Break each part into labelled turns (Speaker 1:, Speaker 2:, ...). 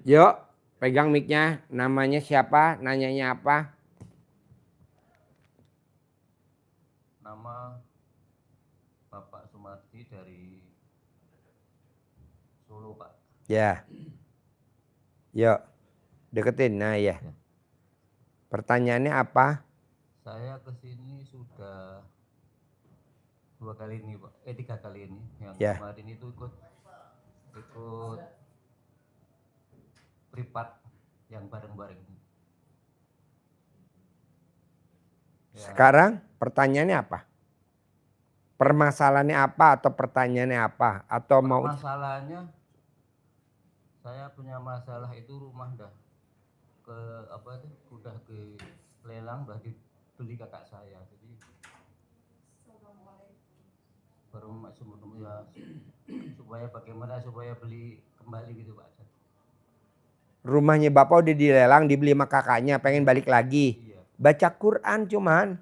Speaker 1: Yuk, pegang mic-nya. Namanya siapa? Nanyanya apa?
Speaker 2: Nama Bapak Sumardi dari Solo, Pak.
Speaker 1: Ya. Yuk, deketin. Nah ya. Pertanyaannya apa?
Speaker 2: Saya kesini sudah 2 kali ini, Pak. 3 kali ini. Yang
Speaker 1: Ya.
Speaker 2: kemarin itu ikut privat yang bareng-bareng. Ya.
Speaker 1: Sekarang pertanyaannya apa? Permasalahannya apa atau pertanyaannya apa? Atau mau
Speaker 2: Masalahnya saya punya masalah itu rumah udah lelang, udah dibeli kakak saya. Jadi baru ya supaya bagaimana supaya beli kembali gitu, Pak.
Speaker 1: rumahnya Bapak udah dilelang, dibeli sama kakaknya, pengen balik lagi.
Speaker 2: Iya.
Speaker 1: Baca Quran cuman.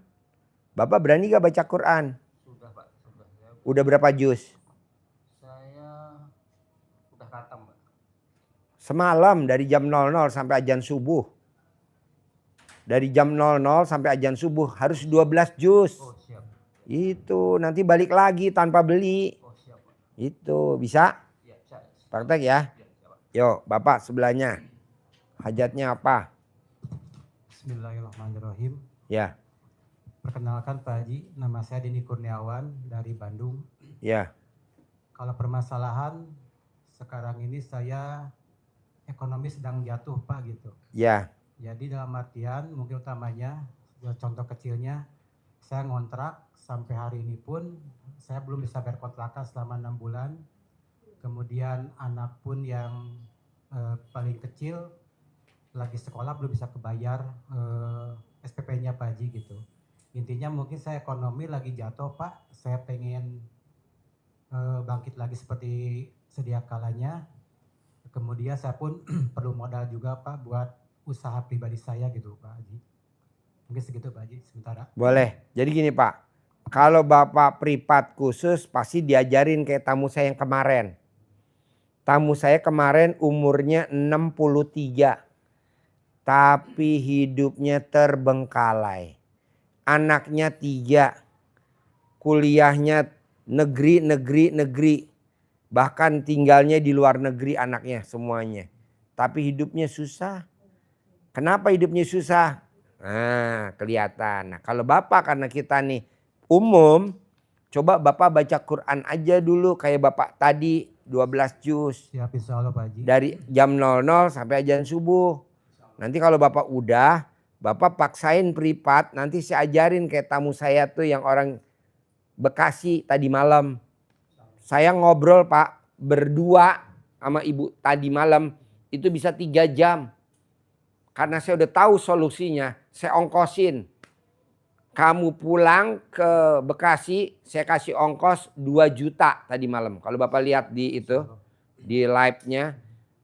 Speaker 1: Bapak berani gak baca Quran?
Speaker 2: Sudah, Pak. Sudah.
Speaker 1: Udah berapa juz?
Speaker 2: Saya udah khatam, Pak.
Speaker 1: Semalam dari jam 00 sampai azan subuh. Dari jam 00 sampai azan subuh harus 12 juz.
Speaker 2: Oh, siap.
Speaker 1: Itu nanti balik lagi tanpa beli.
Speaker 2: Oh, siap, Pak.
Speaker 1: Itu bisa?
Speaker 2: Iya, siap.
Speaker 1: Praktek ya?
Speaker 2: Iya, siap, Pak.
Speaker 1: Yuk, Bapak sebelahnya. Hajatnya apa?
Speaker 3: Bismillahirrahmanirrahim.
Speaker 1: Ya.
Speaker 3: Perkenalkan Pak Haji, nama saya Dini Kurniawan dari Bandung.
Speaker 1: Ya.
Speaker 3: Kalau permasalahan sekarang ini saya ekonomi sedang jatuh Pak gitu.
Speaker 1: Ya.
Speaker 3: Jadi dalam artian mungkin utamanya contoh kecilnya saya ngontrak sampai hari ini pun saya belum bisa bayar kontrakan selama 6 bulan. Kemudian anak pun yang paling kecil lagi sekolah belum bisa kebayar SPP-nya Pak Haji gitu. Intinya mungkin saya ekonomi lagi jatuh Pak, saya pengen bangkit lagi seperti sedia kalanya. Kemudian saya pun perlu modal juga Pak buat usaha pribadi saya gitu Pak Haji. Mungkin segitu Pak Haji sementara.
Speaker 1: Boleh. Jadi gini Pak, kalau Bapak privat khusus pasti diajarin kayak tamu saya yang kemarin. Tamu saya kemarin umurnya 63. Tapi hidupnya terbengkalai. Anaknya 3. Kuliahnya negeri. Bahkan tinggalnya di luar negeri anaknya semuanya. Tapi hidupnya susah. Kenapa hidupnya susah? Nah kelihatan. Nah kalau Bapak karena kita nih umum. Coba Bapak baca Quran aja dulu kayak Bapak tadi 12 juz.
Speaker 3: Siap insya Allah Pak Haji.
Speaker 1: Dari jam 00 sampai azan subuh. Nanti kalau Bapak udah, Bapak paksain privat, nanti saya ajarin kayak tamu saya tuh yang orang Bekasi tadi malam. Saya ngobrol Pak, berdua sama ibu tadi malam, itu bisa 3 jam. Karena saya udah tahu solusinya, saya ongkosin. Kamu pulang ke Bekasi, saya kasih ongkos 2 juta tadi malam. Kalau Bapak lihat di itu, di live-nya,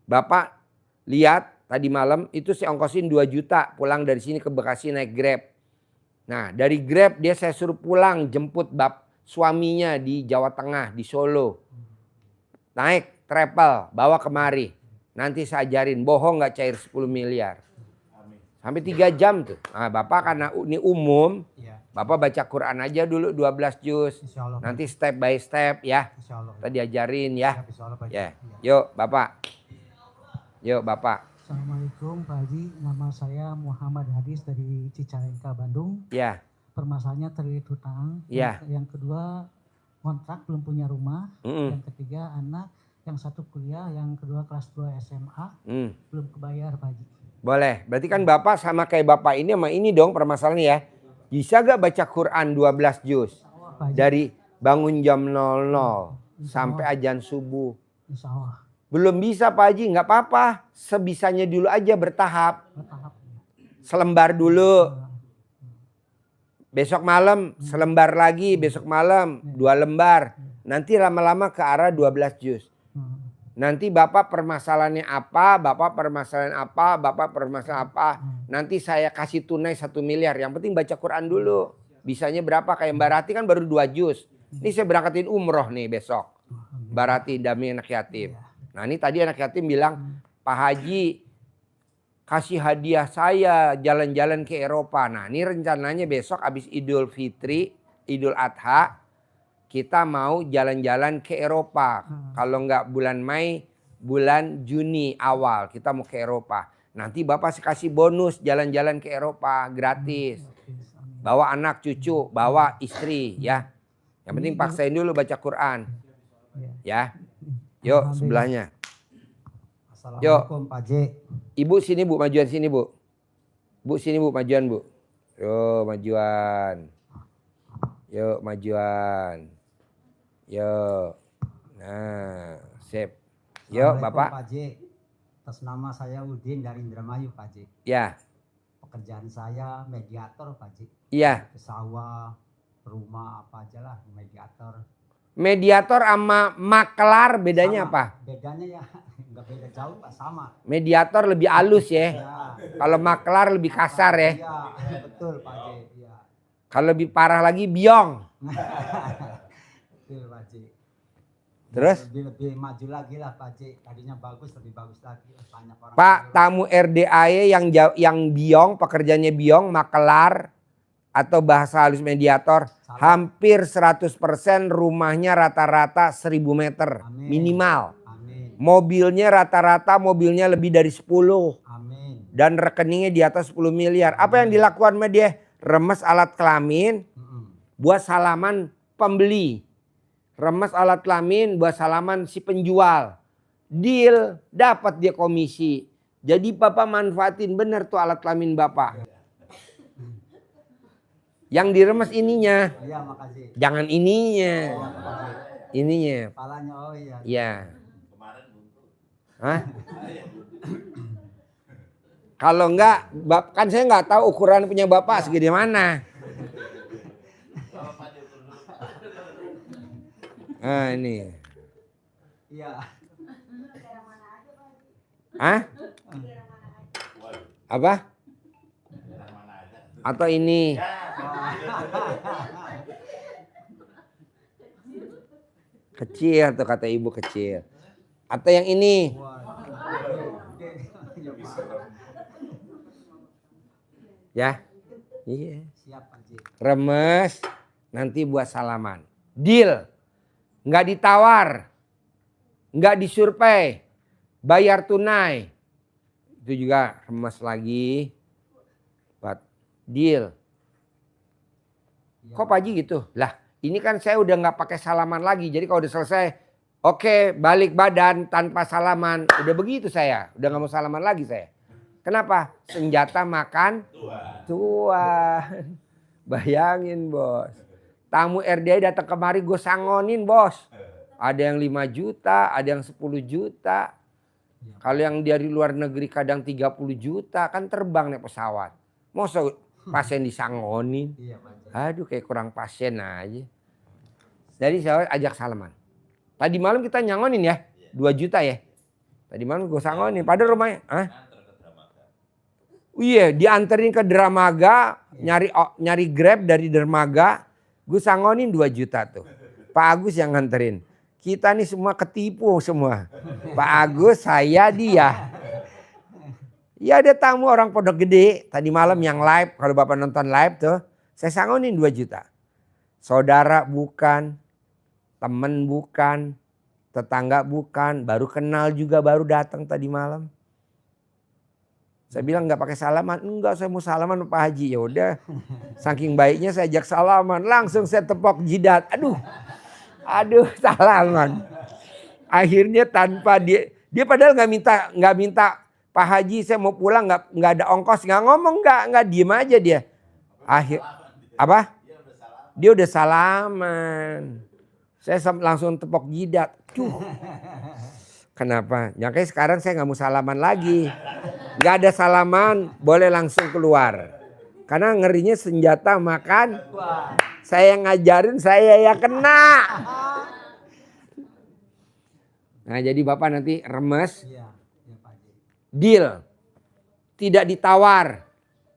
Speaker 1: Bapak lihat tadi malam itu saya ongkosin 2 juta pulang dari sini ke Bekasi naik Grab. Nah dari Grab dia saya suruh pulang jemput suaminya di Jawa Tengah di Solo. Naik travel bawa kemari. Nanti saya ajarin bohong gak cair 10 miliar. Sampai 3 jam tuh. Nah Bapak karena ini umum. Bapak baca Quran aja dulu 12 juz. Nanti step by step ya. Kita diajarin ya. Ya. Yuk Bapak. Yuk Bapak.
Speaker 4: Assalamualaikum Pak Haji, nama saya Muhammad Hadis dari Cicalengka, Bandung.
Speaker 1: Ya.
Speaker 4: Permasalahannya terlilit hutang.
Speaker 1: Ya.
Speaker 4: Yang kedua kontrak belum punya rumah. Yang ketiga anak, yang satu kuliah, yang kedua kelas 2 SMA. Belum kebayar Pak Haji.
Speaker 1: Boleh, berarti kan Bapak sama kayak Bapak ini sama ini dong permasalahannya ya. Bisa gak baca Quran 12 juz? Dari bangun jam 00 sampai azan subuh.
Speaker 4: Insya Allah.
Speaker 1: Belum bisa Pak Haji, nggak apa-apa. Sebisanya dulu aja bertahap. Selembar dulu. Besok malam selembar lagi, besok malam 2 lembar. Nanti lama-lama ke arah 12 juz. Nanti Bapak permasalahannya apa, Bapak permasalahan apa, Bapak permasalahan apa. Nanti saya kasih tunai 1 miliar. Yang penting baca Quran dulu. Bisanya berapa? Kayak Mbak Rati kan baru 2 juz. Ini saya berangkatin umroh nih besok. Mbak Rati Dami anak yatim. Nah ini tadi anak yatim bilang, Pak Haji kasih hadiah saya jalan-jalan ke Eropa. Nah ini rencananya besok habis Idul Fitri, Idul Adha, kita mau jalan-jalan ke Eropa. Kalau nggak bulan Mei, bulan Juni awal kita mau ke Eropa. Nanti Bapak kasih bonus jalan-jalan ke Eropa gratis. Bawa anak cucu, bawa istri ya. Yang penting paksain dulu baca Quran. Ya. Yuk sebelahnya.
Speaker 5: Assalamualaikum Pak J.
Speaker 1: Ibu sini Bu, majuan sini Bu. Bu sini Bu, majuan Bu. Yo majuan. Yuk majuan. Yuk. Nah, sip. Yuk Bapak.
Speaker 5: Pak J. Atas nama saya Udin dari Indramayu Pak J.
Speaker 1: Ya.
Speaker 5: Pekerjaan saya mediator Pak J.
Speaker 1: Iya.
Speaker 5: Ke sawah, rumah apa aja lah mediator.
Speaker 1: Mediator sama maklar bedanya
Speaker 5: Sama.
Speaker 1: apa?
Speaker 5: Bedanya ya nggak beda jauh Pak, sama.
Speaker 1: Mediator lebih halus ya.
Speaker 5: Ya.
Speaker 1: Kalau maklar lebih kasar ya.
Speaker 5: Iya, betul Pak J. Iya.
Speaker 1: Kalau lebih parah lagi biong.
Speaker 5: Betul Pak J.
Speaker 1: Terus?
Speaker 5: Lebih maju lagi lah Pak J. Tadinya bagus, lebih bagus lagi. Banyak orang.
Speaker 1: Pak tamu RDAE yang biong, pekerjaannya biong, maklar atau bahasa halus mediator, hampir 100% rumahnya rata-rata 1000 meter
Speaker 5: Amin.
Speaker 1: minimal.
Speaker 5: Amin.
Speaker 1: Mobilnya rata-rata mobilnya lebih dari 10
Speaker 5: Amin.
Speaker 1: dan rekeningnya di atas 10 miliar. Apa yang dilakukan sama dia? Remes alat kelamin buat salaman pembeli. Remes alat kelamin buat salaman si penjual. Deal, dapat dia komisi. Jadi Bapak manfaatin bener tuh alat kelamin Bapak. Yang diremes ininya.
Speaker 5: Iya, makasih.
Speaker 1: Jangan ininya.
Speaker 5: Iya, makasih.
Speaker 1: Ininya.
Speaker 5: Kepalanya, oh iya.
Speaker 1: Iya. Hah? Kalau enggak, kan saya nggak tahu ukuran punya Bapak segede mana. Nah ini.
Speaker 5: Iya.
Speaker 1: Hah? Apa? Atau ini? Kecil tuh kata ibu kecil. Atau yang ini? Ya? Iya.
Speaker 5: Siap Pak J.
Speaker 1: Remes, nanti buat salaman. Deal. Nggak ditawar. Nggak disurvei. Bayar tunai. Itu juga remes lagi. Buat deal. Kok Pak Haji gitu? Lah ini kan saya udah nggak pakai salaman lagi. Jadi kalau udah selesai, oke, balik badan tanpa salaman. Udah begitu saya. Udah nggak mau salaman lagi saya. Kenapa? Senjata makan tuan. Bayangin bos. Tamu RDI datang kemari gue sangonin bos. Ada yang 5 juta, ada yang 10 juta. Kalau yang dari luar negeri kadang 30 juta kan terbang naik pesawat. Masa pasien disangonin?
Speaker 5: Iya Pak J.
Speaker 1: Aduh kayak kurang pasien aja. Jadi saya ajak salaman. Tadi malam kita nyangonin ya. 2 juta ya. Tadi malam gue sangonin. Padahal rumahnya. Hah? Iya dianterin ke Dermaga. Nyari Grab dari Dermaga. Gue sangonin 2 juta tuh. Pak Agus yang nganterin. Kita nih semua ketipu semua. Pak Agus, saya, dia. Ya ada tamu orang Pondok Gede. Tadi malam yang live. Kalau Bapak nonton live tuh. Saya sangonin 2 juta. Saudara bukan. Temen bukan. Tetangga bukan. Baru kenal juga baru datang tadi malam. Saya bilang nggak pakai salaman. Enggak saya mau salaman Pak Haji. Ya udah. Saking baiknya saya ajak salaman. Langsung saya tepok jidat. Aduh salaman. Akhirnya tanpa dia padahal nggak minta Pak Haji saya mau pulang nggak ada ongkos nggak ngomong nggak diem aja dia. Apa? Dia udah salaman. Saya langsung tepok jidat. Kenapa? Makanya sekarang saya nggak mau salaman lagi. Nggak ada salaman boleh langsung keluar. Karena ngerinya senjata makan. Saya ngajarin saya ya kena. Nah jadi Bapak nanti remes.
Speaker 5: Iya, iya Pak J.
Speaker 1: Deal. Tidak ditawar.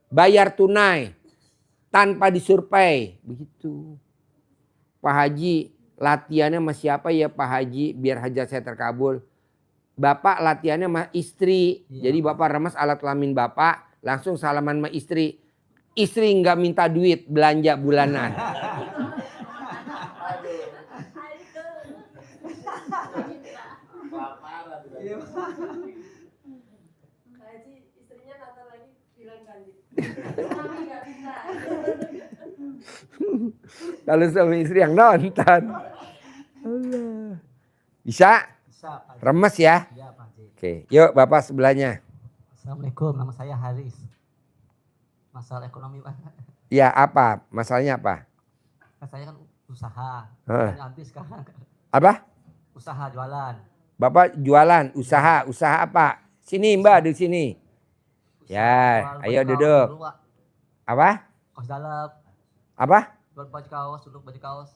Speaker 1: Bayar tunai. Tanpa disurvei. Begitu. Pak Haji latihannya sama siapa ya Pak Haji biar hajat saya terkabul. bapak latihannya sama istri.
Speaker 5: Iya.
Speaker 1: Jadi bapak remas alat kelamin bapak, langsung salaman sama istri. Istri nggak minta duit belanja bulanan.
Speaker 6: Haji istrinya nonton lagi bilang ganti. Suami nggak bisa.
Speaker 1: Kalau suami istri yang nonton. Allah. Bisa?
Speaker 5: Bisa Pak Haji.
Speaker 1: Remes ya?
Speaker 5: Iya Pak Haji.
Speaker 1: Oke, yuk bapak sebelahnya.
Speaker 5: Assalamualaikum, nama saya Haris. Masalah ekonomi Pak.
Speaker 1: Ya apa? Masalahnya apa?
Speaker 5: Kan saya kan usaha.
Speaker 1: Hah.
Speaker 5: Hanya habis sekarang.
Speaker 1: Apa?
Speaker 5: Usaha jualan.
Speaker 1: Bapak jualan, usaha apa? Sini mbak, di sini.
Speaker 5: Usaha
Speaker 1: Ya,
Speaker 5: jual
Speaker 1: ayo
Speaker 5: baju
Speaker 1: duduk.
Speaker 5: kaos dulu, Pak.
Speaker 1: Apa?
Speaker 5: Kaos dalam.
Speaker 1: Apa?
Speaker 5: Jual baju kaos, duduk baju kaos.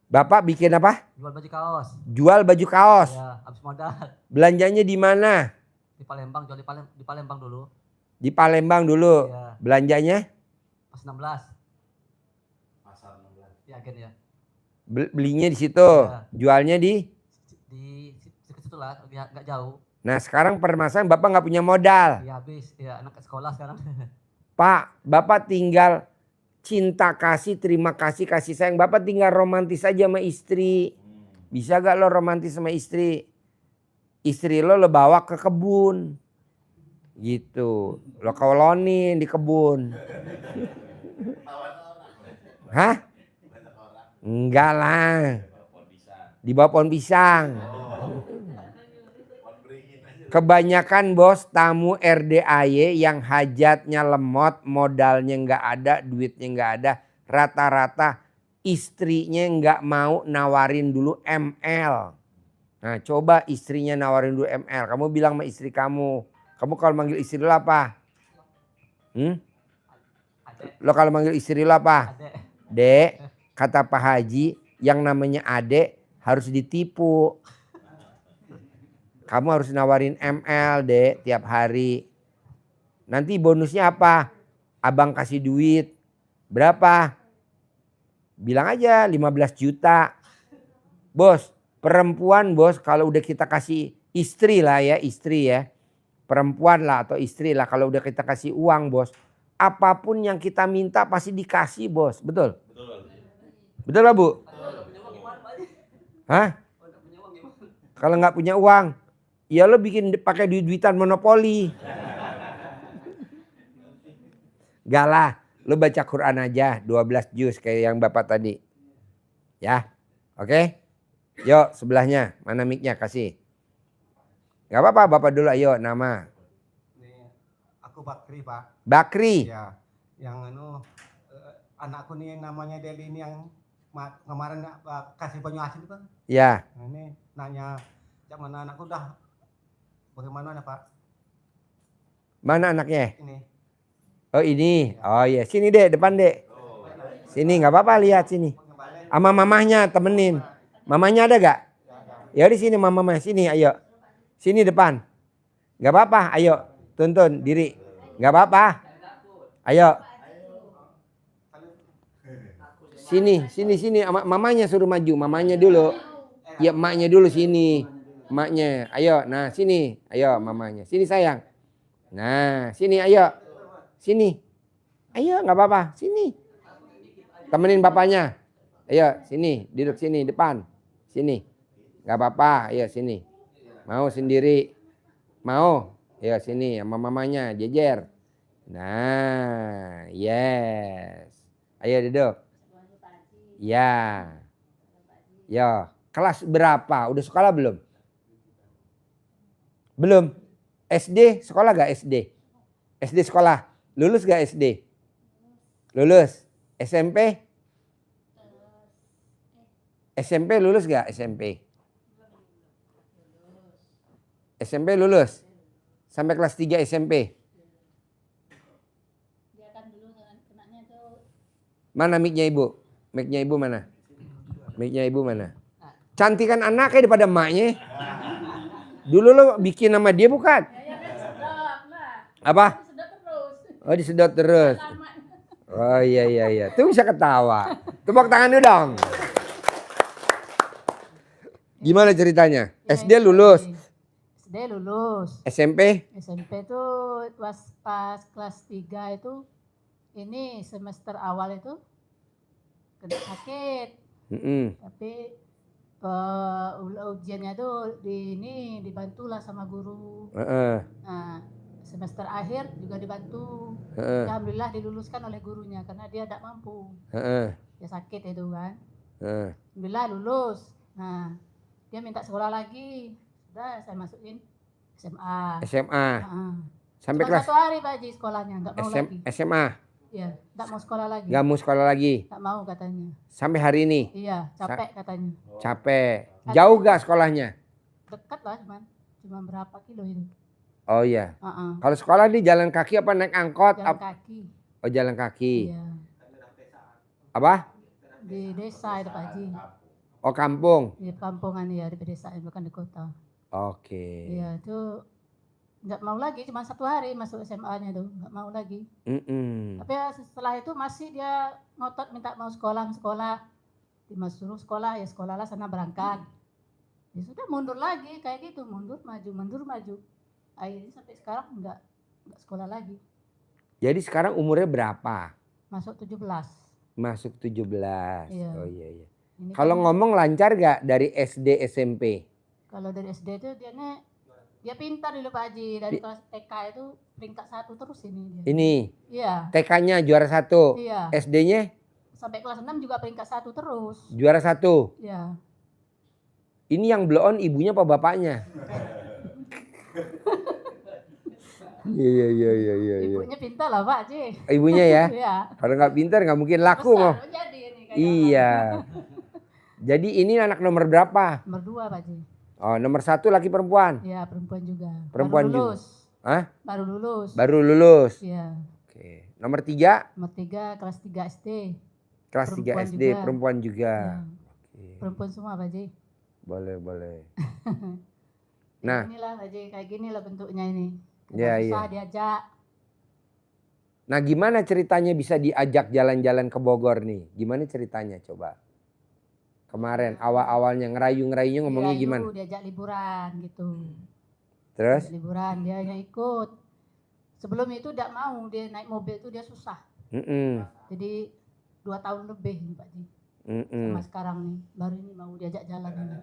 Speaker 1: Bapak bikin apa?
Speaker 5: Jual baju kaos.
Speaker 1: Jual baju kaos.
Speaker 5: Ya, habis modal.
Speaker 1: Belanjanya di mana?
Speaker 5: Di Palembang, jual di Palembang dulu.
Speaker 1: Di Palembang dulu.
Speaker 5: Ya,
Speaker 1: Belanjanya
Speaker 5: pas 16. Pasar 16. Ya, agen ya.
Speaker 1: belinya di situ.
Speaker 5: Ya.
Speaker 1: Jualnya di.
Speaker 5: Di situ lah, nggak jauh.
Speaker 1: Nah sekarang permasalahan bapak nggak punya modal.
Speaker 5: Ya habis, ya anak ke sekolah sekarang.
Speaker 1: Pak, bapak tinggal cinta kasih, terima kasih, kasih sayang. Bapak tinggal romantis aja sama istri. Bisa gak lo romantis sama istri? Istri lo bawa ke kebun. Gitu. Lo kolonin di kebun. Hah? Enggak lah. Di bawah pohon pisang. Kebanyakan bos tamu RDAY yang hajatnya lemot, modalnya nggak ada, duitnya nggak ada. Rata-rata istrinya nggak mau nawarin dulu ML. Nah coba istrinya nawarin dulu ML. Kamu bilang sama istri kamu. Kamu kalau manggil istri lo apa? Lo kalau manggil istri lo apa?
Speaker 5: Adek.
Speaker 1: Dek, kata Pak Haji, yang namanya adek harus ditipu. Kamu harus nawarin ML dek tiap hari. Nanti bonusnya apa? Abang kasih duit. Berapa? Bilang aja 15 juta. Bos, perempuan bos kalau udah kita kasih istri lah ya, istri ya. Perempuan lah atau istri lah kalau udah kita kasih uang bos. Apapun yang kita minta pasti dikasih bos. Betul? Betul lah Bu? Hah? Kalau nggak punya uang, ya lo bikin pakai duit-duitan monopoli. Gak lah, lo baca Quran aja 12 juz kayak yang Bapak tadi. Ya, oke? Yuk sebelahnya, mana mic-nya kasih. Gak apa-apa, Bapak dulu ayo nama.
Speaker 3: Nih, aku Bakri Pak.
Speaker 1: Bakri.
Speaker 3: Ya, yang anakku nih namanya Deli ini yang kemarin kasih banyu asin Pak.
Speaker 1: Ya,
Speaker 3: Nah, ini nanya, cak mana anakku udah bagaimana Pak?
Speaker 1: mana anaknya?
Speaker 3: Ini.
Speaker 1: Oh ini, oh iya sini dek, depan dek. Sini nggak apa-apa lihat sini. Sama mamahnya temenin. Mamanya ada gak? Ya di sini mamanya, sini ayo. Sini depan. Gak apa-apa, ayo tuntun diri. Gak apa-apa. Ayo. Sini, sini. Mamanya suruh maju, mamanya dulu. Ya emaknya dulu sini. Emaknya, ayo. Nah sini, ayo mamanya. Sini sayang. Nah sini ayo. Sini. Ayo gak apa-apa, sini. Temenin bapaknya. Ayo sini, duduk sini depan. Sini. Gak apa-apa, ayo sini. Mau sendiri? Mau? Ayo sini sama mamanya, jejer. Nah, yes. Ayo duduk. Ya. Yo, kelas berapa? Udah sekolah belum? Belum. SD, sekolah gak SD? SD sekolah. Lulus gak SD? Lulus. SMP? SMP lulus gak SMP? SMP lulus? Sampai kelas 3 SMP?
Speaker 4: Dia kan dulu kenanya tuh
Speaker 1: Mana mic-nya ibu? Mic-nya ibu mana? Mic-nya ibu mana? Cantikan anaknya daripada emaknya. Dulu lo bikin nama dia bukan?
Speaker 4: ya kan sedap lah.
Speaker 1: Apa?
Speaker 4: Sedap terus.
Speaker 1: Oh disedot terus.
Speaker 4: Lama.
Speaker 1: Oh iya. Tuh bisa ketawa. Tepuk tangan dulu dong. Gimana ceritanya? SD lulus.
Speaker 5: SD
Speaker 4: SD lulus.
Speaker 1: SMP?
Speaker 4: SMP tuh pas kelas 3 itu ini semester awal itu kena sakit. Tapi ujiannya tuh dibantulah sama guru. Nah, semester akhir juga dibantu. Alhamdulillah diluluskan oleh gurunya karena dia tidak mampu. Dia sakit itu kan. Alhamdulillah lulus. Nah, dia minta sekolah lagi. Sudah saya masukin SMA.
Speaker 1: Sampai
Speaker 4: Cuma
Speaker 1: kelas
Speaker 4: 1 hari Pak Haji sekolahnya, nggak mau lagi.
Speaker 1: SMA?
Speaker 4: Iya, nggak mau sekolah lagi.
Speaker 1: Nggak mau sekolah lagi?
Speaker 4: Nggak mau katanya.
Speaker 1: Sampai hari ini?
Speaker 4: Iya, capek katanya.
Speaker 1: Capek. Jauh gak sekolahnya?
Speaker 4: Dekat lah cuma berapa kilo itu.
Speaker 1: Oh iya. Kalau sekolah di jalan kaki apa naik angkot?
Speaker 4: Jalan kaki.
Speaker 1: Oh jalan kaki.
Speaker 4: Iya.
Speaker 1: Apa?
Speaker 4: Di desa itu Pak Haji.
Speaker 1: Oh kampung?
Speaker 4: Di kampungan ya, di pedesaan bukan di kota.
Speaker 1: Oke.
Speaker 4: Iya, itu nggak mau lagi, cuma 1 hari masuk SMA-nya tuh, nggak mau lagi. Tapi ya setelah itu masih dia ngotot minta mau sekolah. Disuruh sekolah, ya sekolahlah sana berangkat. Ya sudah mundur lagi, kayak gitu, mundur maju. Akhirnya sampai sekarang nggak sekolah lagi.
Speaker 1: Jadi sekarang umurnya berapa?
Speaker 4: Masuk 17.
Speaker 1: Masuk 17.
Speaker 4: Iya.
Speaker 1: Oh iya.
Speaker 4: Ini
Speaker 1: Kalau
Speaker 4: kan-
Speaker 1: ngomong lancar gak dari SD SMP?
Speaker 4: Kalau dari SD itu dia pintar dulu Pak Haji. Dari kelas TK itu peringkat 1 terus ini dia.
Speaker 1: Ini
Speaker 4: Iya.
Speaker 1: TK-nya juara 1.
Speaker 4: Iya.
Speaker 1: SD-nya
Speaker 4: Sampai kelas 6 juga peringkat 1 terus.
Speaker 1: juara 1.
Speaker 4: Iya.
Speaker 1: Ini yang blow on ibunya apa bapaknya? Iya.
Speaker 4: Ibunya pintar lah Pak Haji.
Speaker 1: Ibunya ya?
Speaker 4: Iya.
Speaker 1: Kalau nggak pintar nggak mungkin laku
Speaker 4: Besar
Speaker 1: mau.
Speaker 4: jadi ini kayak
Speaker 1: Iya. Jadi ini anak nomor berapa?
Speaker 4: Nomor 2 Pak Haji.
Speaker 1: Oh nomor 1 laki perempuan?
Speaker 4: Iya perempuan juga.
Speaker 1: Perempuan
Speaker 4: Baru
Speaker 1: juga?
Speaker 4: lulus.
Speaker 1: Hah?
Speaker 4: Baru lulus.
Speaker 1: Baru lulus?
Speaker 4: Iya.
Speaker 1: Oke. Nomor 3?
Speaker 4: Nomor 3 kelas 3 SD.
Speaker 1: Kelas 3
Speaker 4: Perempuan
Speaker 1: SD,
Speaker 4: juga.
Speaker 1: perempuan juga.
Speaker 4: Iya.
Speaker 1: Oke.
Speaker 4: Perempuan semua Pak Haji.
Speaker 1: Boleh.
Speaker 4: Ya,
Speaker 1: Nah.
Speaker 4: inilah Pak Haji, kayak gini lah bentuknya ini.
Speaker 1: Iya,
Speaker 4: Susah diajak.
Speaker 1: Nah gimana ceritanya bisa diajak jalan-jalan ke Bogor nih? Gimana ceritanya coba? Kemarin awal-awalnya ngerayu-ngerayunya ngomongnya
Speaker 4: Dirayu,
Speaker 1: gimana?
Speaker 4: Diajak liburan gitu.
Speaker 1: Terus?
Speaker 4: Diajak liburan dia yang ikut. Sebelum itu tidak mau, dia naik mobil itu dia susah. Jadi 2 tahun lebih nih Pak Ji. Sama sekarang nih, baru ini mau diajak jalan ini.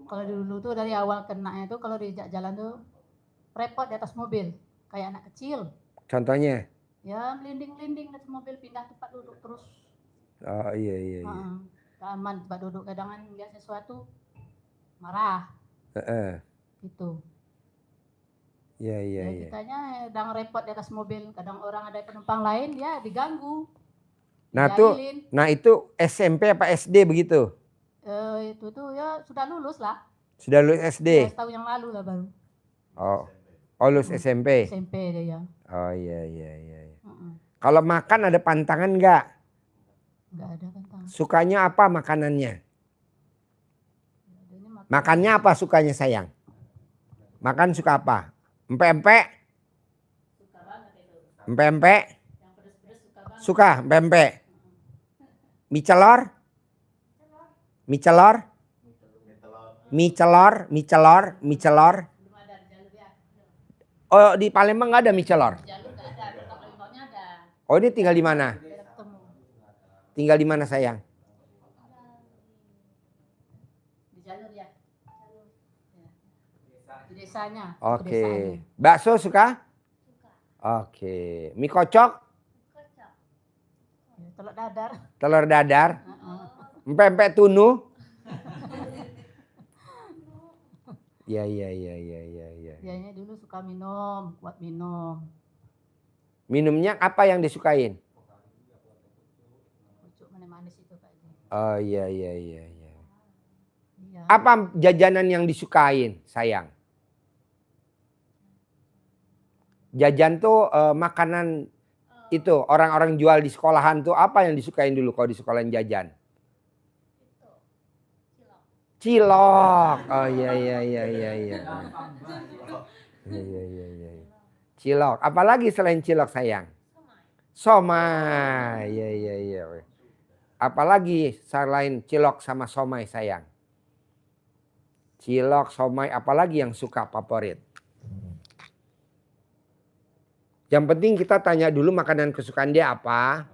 Speaker 4: Kalau dulu tuh dari awal kenanya tuh kalau diajak jalan tuh repot di atas mobil, kayak anak kecil.
Speaker 1: Contohnya?
Speaker 4: Ya melinding-melinding di atas mobil, pindah tempat duduk terus.
Speaker 1: Oh iya.
Speaker 4: Gak aman tempat duduk, kadang kan lihat sesuatu marah gitu.
Speaker 1: Iya.
Speaker 4: Ya kitanya kadang repot di atas mobil, kadang orang ada penumpang lain dia diganggu. Dijailin.
Speaker 1: Nah itu SMP apa SD begitu?
Speaker 4: Itu tuh ya sudah lulus lah.
Speaker 1: Sudah lulus SD?
Speaker 4: 2 tahun yang lalu lah baru.
Speaker 1: Oh lulus SMP?
Speaker 4: SMP dia ya.
Speaker 1: Oh iya. Kalau makan ada pantangan nggak?
Speaker 4: Nggak ada kan.
Speaker 1: Sukanya apa makanannya? Makannya apa sukanya sayang? Makan suka apa? Empek-empek? Empek-empek? Suka empek-empek? Mie celor? Mie celor? Mie celor? Mie celor? Mie celor? Oh di Palembang nggak ada mie celor? Oh ini tinggal di mana? Tinggal di mana sayang?
Speaker 4: Di jalur ya. Di desanya.
Speaker 1: Oke. Bakso suka? Oke. Mie kocok?
Speaker 4: Telur dadar.
Speaker 1: Telur dadar? Empek-empek tunu? Iya.
Speaker 4: Dianya dulu suka minum, kuat minum.
Speaker 1: Minumnya apa yang disukain?
Speaker 4: Pucuk manis itu Pak Ji.
Speaker 1: Oh iya.
Speaker 4: Iya.
Speaker 1: Apa jajanan yang disukain sayang? Jajan tuh makanan itu orang-orang jual di sekolahan tuh apa yang disukain dulu kalau di sekolahan jajan? Cilok. Oh iya. Iya. Cilok. Apalagi selain cilok sayang? Somai. Iya. Apalagi selain cilok sama somai sayang? Cilok, somai, apalagi yang suka favorit. Yang penting kita tanya dulu makanan kesukaan dia apa.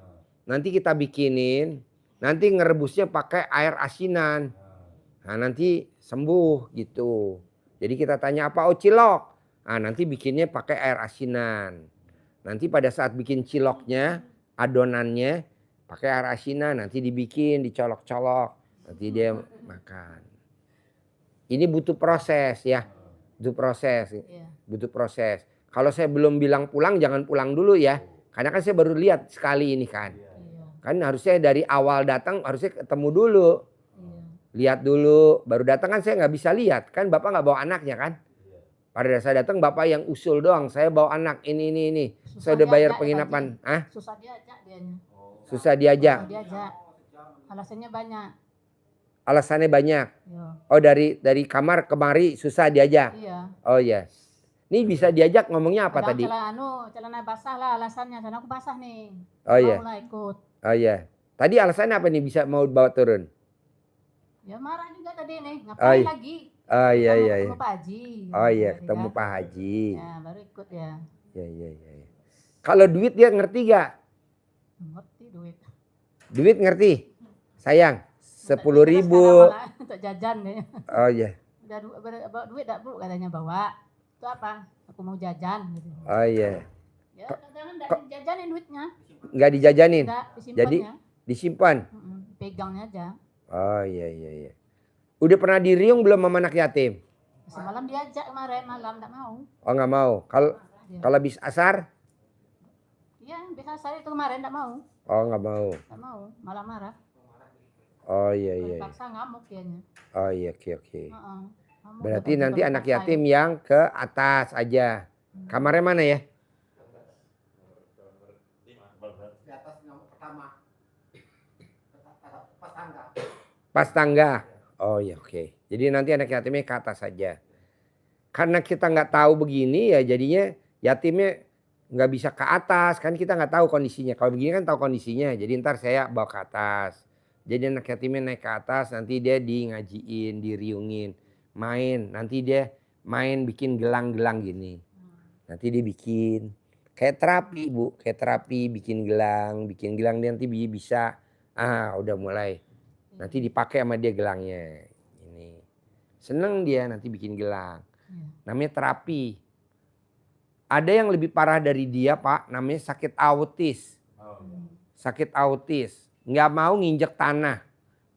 Speaker 1: Nanti kita bikinin. Nanti ngerebusnya pakai air asinan. Nah nanti sembuh gitu. Jadi kita tanya apa? Oh cilok. Nah nanti bikinnya pakai air asinan. Nanti pada saat bikin ciloknya, adonannya pakai air asinan. Nanti dibikin, dicolok-colok. Nanti dia makan. Ini butuh proses ya. Butuh proses.
Speaker 4: Iya.
Speaker 1: Butuh proses. Kalau saya belum bilang pulang, jangan pulang dulu ya. Karena kan saya baru lihat sekali ini kan.
Speaker 4: Iya.
Speaker 1: Kan harusnya dari awal datang harusnya ketemu dulu.
Speaker 4: Iya.
Speaker 1: Lihat dulu. Baru datang kan saya nggak bisa lihat. Kan Bapak nggak bawa anaknya kan. Pada saat saya datang Bapak yang usul doang. Saya bawa anak ini. Saya udah bayar penginapan. Ah,
Speaker 4: Susah diajak dianya.
Speaker 1: susah diajak.
Speaker 4: Susah diajak. Alasannya banyak.
Speaker 1: Alasannya banyak.
Speaker 4: Iya.
Speaker 1: Oh dari kamar kemari susah diajak.
Speaker 4: Iya.
Speaker 1: Oh iya. Ini bisa diajak ngomongnya apa
Speaker 4: Kadang
Speaker 1: tadi?
Speaker 4: celana basah lah alasannya. Celana aku basah nih.
Speaker 1: Oh iya.
Speaker 4: Mau lah ikut.
Speaker 1: Oh iya. Tadi alasannya apa nih bisa mau bawa turun?
Speaker 4: Ya marah juga tadi nih.
Speaker 1: Oh,
Speaker 4: Ngapain
Speaker 1: iya.
Speaker 4: lagi?
Speaker 1: Oh iya iya.
Speaker 4: Ketemu Pak Haji.
Speaker 1: Oh iya
Speaker 4: Tadi
Speaker 1: ketemu
Speaker 4: kan.
Speaker 1: Pak Haji.
Speaker 4: Ya baru ikut ya.
Speaker 1: Iya. Kalau duit dia ngerti gak?
Speaker 4: Ngerti duit.
Speaker 1: Duit ngerti? Sayang. 10.000.
Speaker 4: Sekarang malah untuk jajan kayaknya.
Speaker 1: Oh iya.
Speaker 4: Udah bawa duit dak Bu katanya bawa. Itu apa? Aku mau jajan gitu.
Speaker 1: Oh iya.
Speaker 4: Ya kadang enggak dijajanin duitnya.
Speaker 1: Nggak dijajanin.
Speaker 4: Enggak
Speaker 1: Jadi
Speaker 4: disimpannya.
Speaker 1: disimpan.
Speaker 4: Pegangnya aja.
Speaker 1: Oh iya. Udah pernah diriung belum sama anak yatim?
Speaker 4: Semalam diajak kemarin malam enggak mau.
Speaker 1: Oh nggak mau. Kalau habis asar?
Speaker 4: Iya, biasa saya itu kemarin enggak mau.
Speaker 1: Oh nggak mau.
Speaker 4: Enggak mau, malah marah.
Speaker 1: Oh iya.
Speaker 4: Kalau paksa ngamuk dianya.
Speaker 1: Oh iya oke.
Speaker 4: Heeh. Ngamuk
Speaker 1: Berarti
Speaker 4: dia
Speaker 1: nanti
Speaker 4: kalau
Speaker 1: anak
Speaker 4: dipaksain.
Speaker 1: yatim yang ke atas aja. Kamarnya mana ya?
Speaker 5: Di atas yang pertama. Pas tangga.
Speaker 1: Pas tangga. Oh iya oke. Jadi nanti anak yatimnya ke atas saja. Karena kita nggak tahu begini ya jadinya yatimnya nggak bisa ke atas. Kan kita nggak tahu kondisinya. Kalau begini kan tahu kondisinya. Jadi ntar saya bawa ke atas. Jadi anak yatimnya naik ke atas nanti dia di ngajiin, diriungin. Main. Nanti dia main bikin gelang-gelang gini. Nanti dia bikin. Kayak terapi Bu. Kayak terapi bikin gelang dia nanti bisa. Ah udah mulai. Nanti dipakai sama dia gelangnya. Ini. Seneng dia nanti bikin gelang. Namanya terapi. Ada yang lebih parah dari dia Pak. Namanya sakit autis. Sakit autis. Nggak mau nginjek tanah.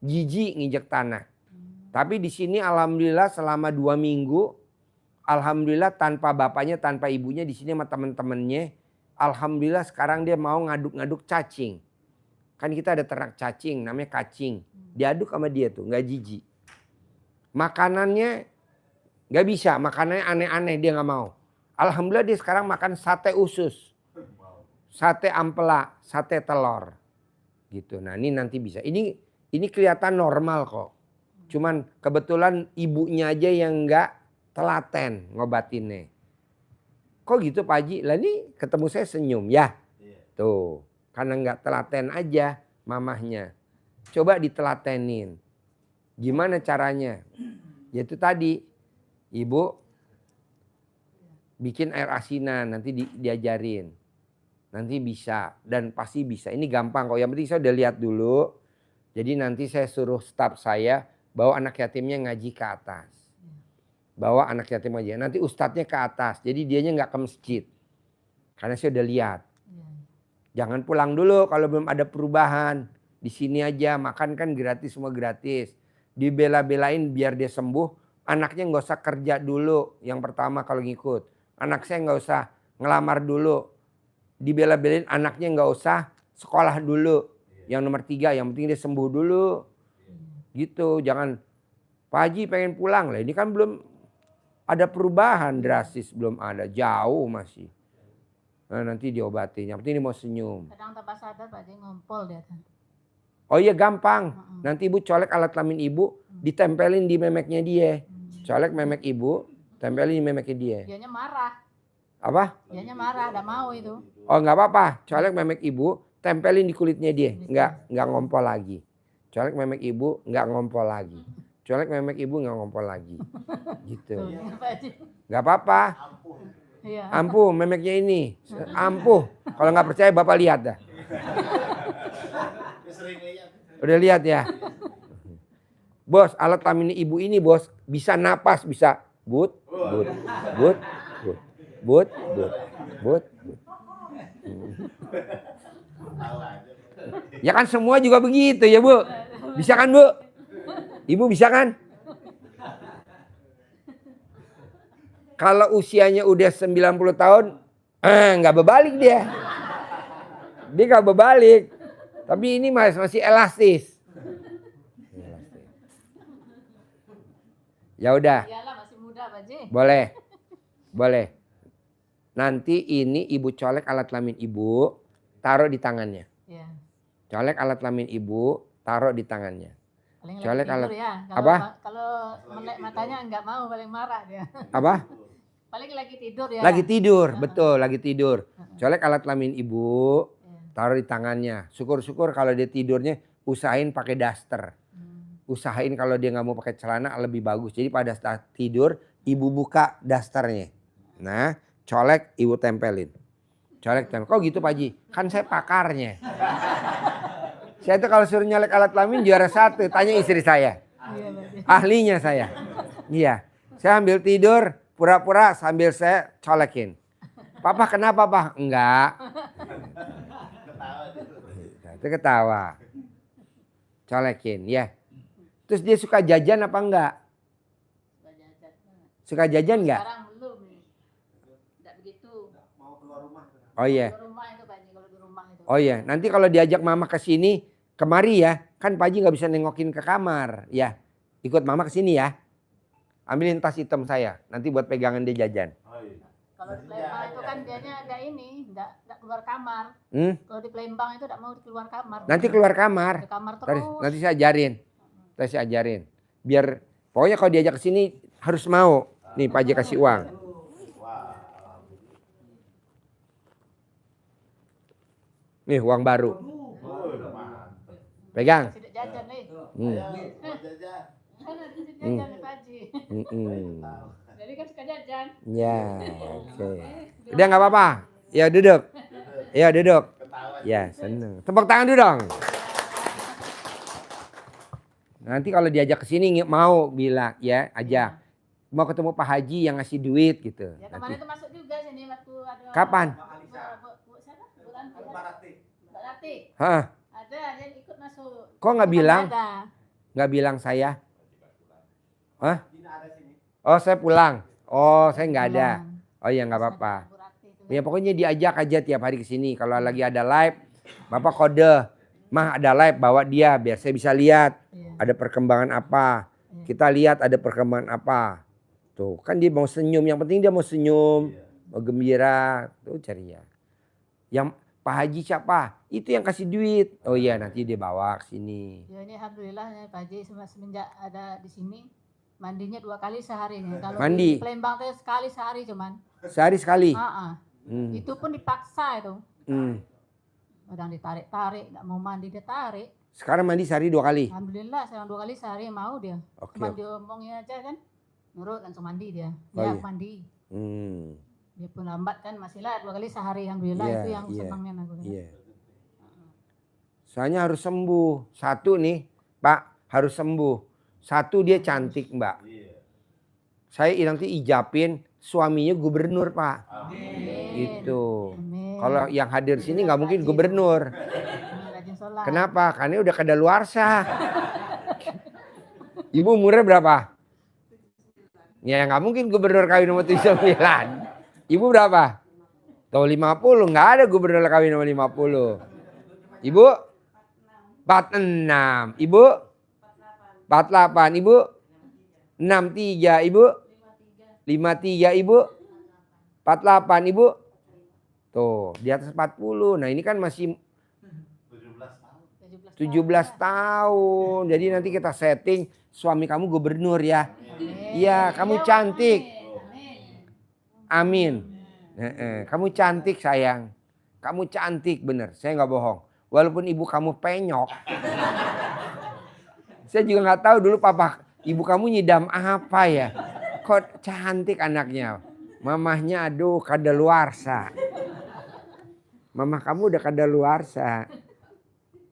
Speaker 1: Jijik nginjek tanah. Tapi di sini alhamdulillah selama 2 minggu. Alhamdulillah tanpa bapaknya, tanpa ibunya di sini sama teman-temannya. Alhamdulillah sekarang dia mau ngaduk-ngaduk cacing. Kan kita ada ternak cacing namanya kacing. Diaduk sama dia tuh nggak jijik. Makanannya nggak bisa. Makanannya aneh-aneh dia nggak mau. Alhamdulillah dia sekarang makan sate usus. Sate ampela, sate telur. Gitu. Nah ini nanti bisa. Ini kelihatan normal kok. Cuman kebetulan ibunya aja yang nggak telaten ngobatinnya. Kok gitu Pak Haji? Lah ini ketemu saya senyum ya. Tuh. Karena nggak telaten aja mamahnya. Coba ditelatenin. Gimana caranya? Yaitu tadi. Ibu bikin air asinan. Nanti diajarin. Nanti bisa. Dan pasti bisa. Ini gampang kok. Yang penting saya udah lihat dulu. Jadi nanti saya suruh staf saya. Bawa anak yatimnya ngaji ke atas. Bawa anak yatim aja. Nanti ustadznya ke atas. Jadi dianya nggak ke masjid. Karena saya udah lihat. Jangan pulang dulu kalau belum ada perubahan. Di sini aja makan kan gratis, semua gratis. Dibela-belain biar dia sembuh. Anaknya nggak usah kerja dulu. Yang pertama kalau ngikut. Anak saya nggak usah ngelamar dulu. Dibela-belain anaknya nggak usah sekolah dulu. Yang nomor 3 yang penting dia sembuh dulu. Gitu. Jangan Pak Haji pengen pulang lah. Ini kan belum ada perubahan drastis. Belum ada. Jauh masih. Nah, nanti diobatin. Yang penting dia mau senyum.
Speaker 4: Kadang tanpa sadar Pak Haji ngompol dia.
Speaker 1: Oh iya gampang. Nanti ibu colek alat kelamin ibu. Ditempelin di memeknya dia. Colek memek ibu. Tempelin di memeknya dia.
Speaker 4: Dianya marah.
Speaker 1: Apa?
Speaker 4: Dianya marah. Udah mau itu.
Speaker 1: Oh nggak apa-apa. Colek memek ibu. Tempelin di kulitnya dia. Nggak ngompol lagi. Colek memek ibu. Nggak ngompol lagi. Colek memek ibu nggak ngompol lagi. Gitu.
Speaker 4: Tuh, Pak Haji.
Speaker 1: Nggak apa-apa.
Speaker 4: Iya.
Speaker 1: Ampuh memeknya ini. Ampuh. Kalau nggak percaya Bapak lihat dah. Udah lihat ya. Bos, alat kelamin ibu ini bos bisa napas, bisa but. Ya kan semua juga begitu ya Bu. Bisa kan Bu? Ibu bisa kan? Kalau usianya udah 90 tahun, nggak berbalik dia. Dia nggak berbalik. Tapi ini masih elastis. Ya udah,
Speaker 4: Iyalah masih muda Pak Haji.
Speaker 1: boleh. Nanti ini ibu colek alat kelamin ibu, taruh di tangannya.
Speaker 4: Iya.
Speaker 1: Colek alat kelamin ibu, taruh di tangannya.
Speaker 4: Paling
Speaker 1: Colek
Speaker 4: lagi tidur
Speaker 1: alat-
Speaker 4: ya.
Speaker 1: apa?
Speaker 4: Kalau melek matanya nggak mau, paling marah dia.
Speaker 1: Apa?
Speaker 4: Paling lagi tidur ya.
Speaker 1: Lagi tidur, betul, lagi tidur. Colek alat kelamin ibu,
Speaker 4: Iya.
Speaker 1: taruh di tangannya. Syukur-syukur kalau dia tidurnya usahain pakai daster. Usahain kalau dia nggak mau pakai celana lebih bagus. Jadi pada saat tidur ibu buka dasternya. Nah, colek ibu tempelin. Colek tempel. Kok gitu Pak Haji? Kan saya pakarnya. Saya tuh kalau suruh nyolek alat kelamin juara 1. Tanya istri saya.
Speaker 4: Iya Pak Haji.
Speaker 1: Ahlinya saya. Iya. Saya ambil tidur pura-pura sambil saya colekin. Papa kenapa Pak? Enggak. Itu ketawa. Colekin ya. Terus dia suka jajan apa enggak?
Speaker 4: Suka jajan banget.
Speaker 1: Suka jajan enggak?
Speaker 4: Sekarang belum nih. Nggak begitu.
Speaker 1: Oh iya.
Speaker 4: Di rumah itu Pak Haji, kalau di rumah itu.
Speaker 1: Oh iya. Nanti kalau diajak mama ke sini, kemari ya. Kan Pak Haji nggak bisa nengokin ke kamar. Ya. Ikut mama ke sini ya. Ambilin tas hitam saya. Nanti buat pegangan dia jajan.
Speaker 4: Kalau di Palembang itu kan dianya nggak ini, nggak keluar kamar.
Speaker 1: Hmm?
Speaker 4: Kalau di Palembang itu nggak mau keluar kamar.
Speaker 1: Nanti keluar kamar.
Speaker 4: Di kamar
Speaker 1: Nanti,
Speaker 4: terus.
Speaker 1: nanti saya ajarin. Nanti saya ajarin. Biar pokoknya kalau diajak ke sini harus mau. Nih Pak Haji kasih uang. Nih uang baru. Pegang.
Speaker 4: Tidak jajan nih.
Speaker 1: Hmm.
Speaker 4: Kan ada tidak jajan nih Pak Haji. Jadi kan suka jajan.
Speaker 1: Ya, oke. Udah nggak apa-apa. Ya duduk. Ya duduk. Ya seneng. Tepuk tangan dulu dong. Nanti kalau diajak ke sini mau bilang ya aja. Mau ketemu Pak Haji yang ngasih duit gitu.
Speaker 4: Ya
Speaker 1: Nanti.
Speaker 4: kemarin itu masuk juga sini waktu ada.
Speaker 1: Kapan?
Speaker 4: Bu siapa? Mbak Rati.
Speaker 1: Hah?
Speaker 4: Ada dia ikut masuk.
Speaker 1: Kok nggak
Speaker 4: Bukan
Speaker 1: bilang?
Speaker 4: ada.
Speaker 1: Nggak bilang saya? Hah? Oh saya pulang. Oh saya nggak ada. Oh ya nggak apa-apa.
Speaker 4: Bu Rati itu.
Speaker 1: Ya pokoknya diajak aja tiap hari ke sini. Kalau lagi ada live, Bapak kode. Mah ada live bawa dia biar saya bisa lihat
Speaker 4: Iya.
Speaker 1: ada perkembangan apa. Kita lihat ada perkembangan apa. Tuh kan dia mau senyum. Yang penting dia mau senyum, mau gembira. Tuh ceria. Yang Pak Haji siapa? Itu yang kasih duit. Oh iya nanti dia bawa ke sini.
Speaker 4: Ya ini alhamdulillah ya Pak Haji semenjak ada di sini mandinya 2 kali sehari nih. Kalau
Speaker 1: Mandi?
Speaker 4: di Palembang tuh sekali sehari cuman.
Speaker 1: Sehari sekali. Hmm.
Speaker 4: Itu pun dipaksa itu.
Speaker 1: Hmm.
Speaker 4: Kadang ditarik-tarik, nggak mau mandi dia tarik.
Speaker 1: Sekarang mandi sehari 2 kali.
Speaker 4: Alhamdulillah sekarang 2 kali sehari mau dia.
Speaker 1: Oke.
Speaker 4: Cuma diomongin aja kan, nurut langsung mandi dia.
Speaker 1: Oh,
Speaker 4: Ya
Speaker 1: iya.
Speaker 4: mandi.
Speaker 1: Hmm.
Speaker 4: Dia pun lambat kan masih lah 2 kali sehari. Alhamdulillah
Speaker 1: Iya,
Speaker 4: itu yang
Speaker 1: iya.
Speaker 4: senangnya aku. Kan.
Speaker 1: Iya. Soalnya harus sembuh. 1 nih, Pak, harus sembuh. 1 dia cantik, Mbak. Saya nanti ijapin suaminya gubernur, Pak. Itu.
Speaker 4: Amin.
Speaker 1: Kalau yang hadir sini nggak mungkin gubernur.
Speaker 4: Rajin sholat.
Speaker 1: Kenapa? Karena udah kadaluarsa. Ibu umurnya berapa? Ya nggak mungkin gubernur kawin nomor 79. Ibu berapa? Tuh 50. Nggak ada gubernur kawin nomor 50. Ibu? 46. Ibu? 48. Ibu? 63. Ibu? 53. Ibu? 48. Ibu? Tuh di atas 40. Nah ini kan masih 17 tahun. Jadi nanti kita setting suami kamu gubernur ya. Iya, kamu cantik. Amin. Kamu cantik sayang. Kamu cantik bener. Saya nggak bohong. Walaupun ibu kamu penyok. Saya juga nggak tahu dulu papa Ibu kamu nyidam apa ya? Kok cantik anaknya. Mamahnya aduh kadaluarsa. Mamah kamu udah kadaluarsa.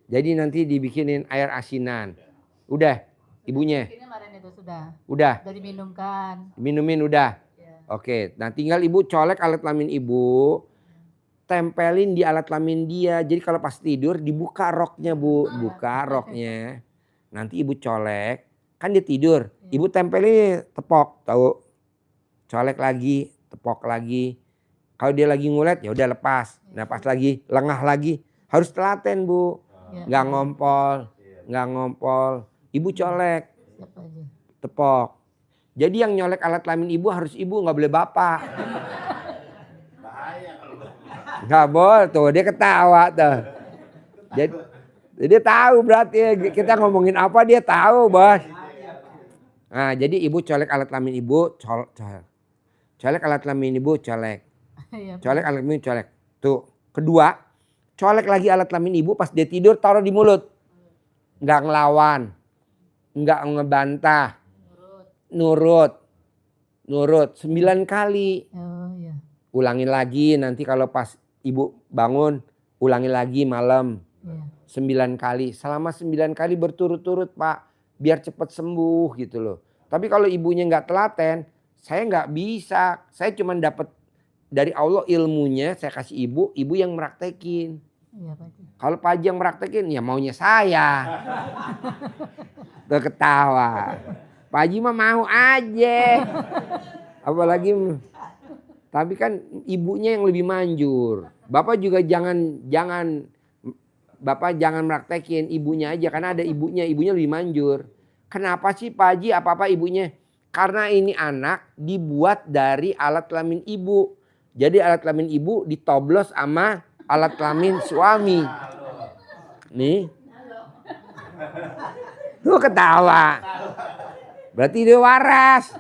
Speaker 1: Jadi nanti dibikinin air asinan. Udah ibunya?
Speaker 4: Ini kemarin itu sudah
Speaker 1: Udah?
Speaker 4: diminumkan.
Speaker 1: Minumin udah?
Speaker 4: Ya.
Speaker 1: Oke, nah tinggal ibu colek alat kelamin ibu. Tempelin di alat kelamin dia. Jadi kalau pas tidur dibuka roknya bu. Buka roknya. Nanti ibu colek. Kan dia tidur. Ibu tempelin tepok. Tahu? Colek lagi. Tepok lagi. Kalau dia lagi ngulet ya udah lepas. Nah pas lagi lengah lagi. Harus telaten bu.
Speaker 4: Ya.
Speaker 1: Nggak ngompol. Nggak ngompol. Ibu colek.
Speaker 4: Siapa aja?
Speaker 1: Tepok. Jadi yang nyolek alat kelamin ibu harus ibu. Nggak boleh bapak. Nggak boleh tuh, dia ketawa tuh. Jadi tahu berarti kita ngomongin apa dia tahu bos. Nah jadi ibu colek alat kelamin ibu, colek alat kelamin ibu, colek.
Speaker 4: Iya,
Speaker 1: Colek alat kelamin colek. Tuh. Kedua, colek lagi alat kelamin ibu pas dia tidur taruh di mulut. Nggak ngelawan, nggak ngebantah, nurut 9 kali.
Speaker 4: Oh iya.
Speaker 1: Ulangin lagi nanti kalau pas ibu bangun, ulangin lagi malam.
Speaker 4: Iya.
Speaker 1: 9 kali. Selama 9 kali berturut-turut Pak. Biar cepat sembuh gitu loh. Tapi kalau ibunya nggak telaten, saya nggak bisa. Saya cuma dapat dari Allah ilmunya, saya kasih ibu yang meraktekin.
Speaker 4: Iya Pak Haji.
Speaker 1: Kalau Pak Haji yang meraktekin, ya maunya saya. Tuh ketawa. Pak Haji mah mau aja. Apalagi... Tapi kan ibunya yang lebih manjur. Bapak juga jangan Bapak jangan praktekin ibunya aja karena ada ibunya lebih manjur. Kenapa sih Pak Haji apa-apa ibunya? Karena ini anak dibuat dari alat kelamin ibu. Jadi alat kelamin ibu ditoblos sama alat kelamin suami. Nih. Tuh ketawa. Berarti dia waras.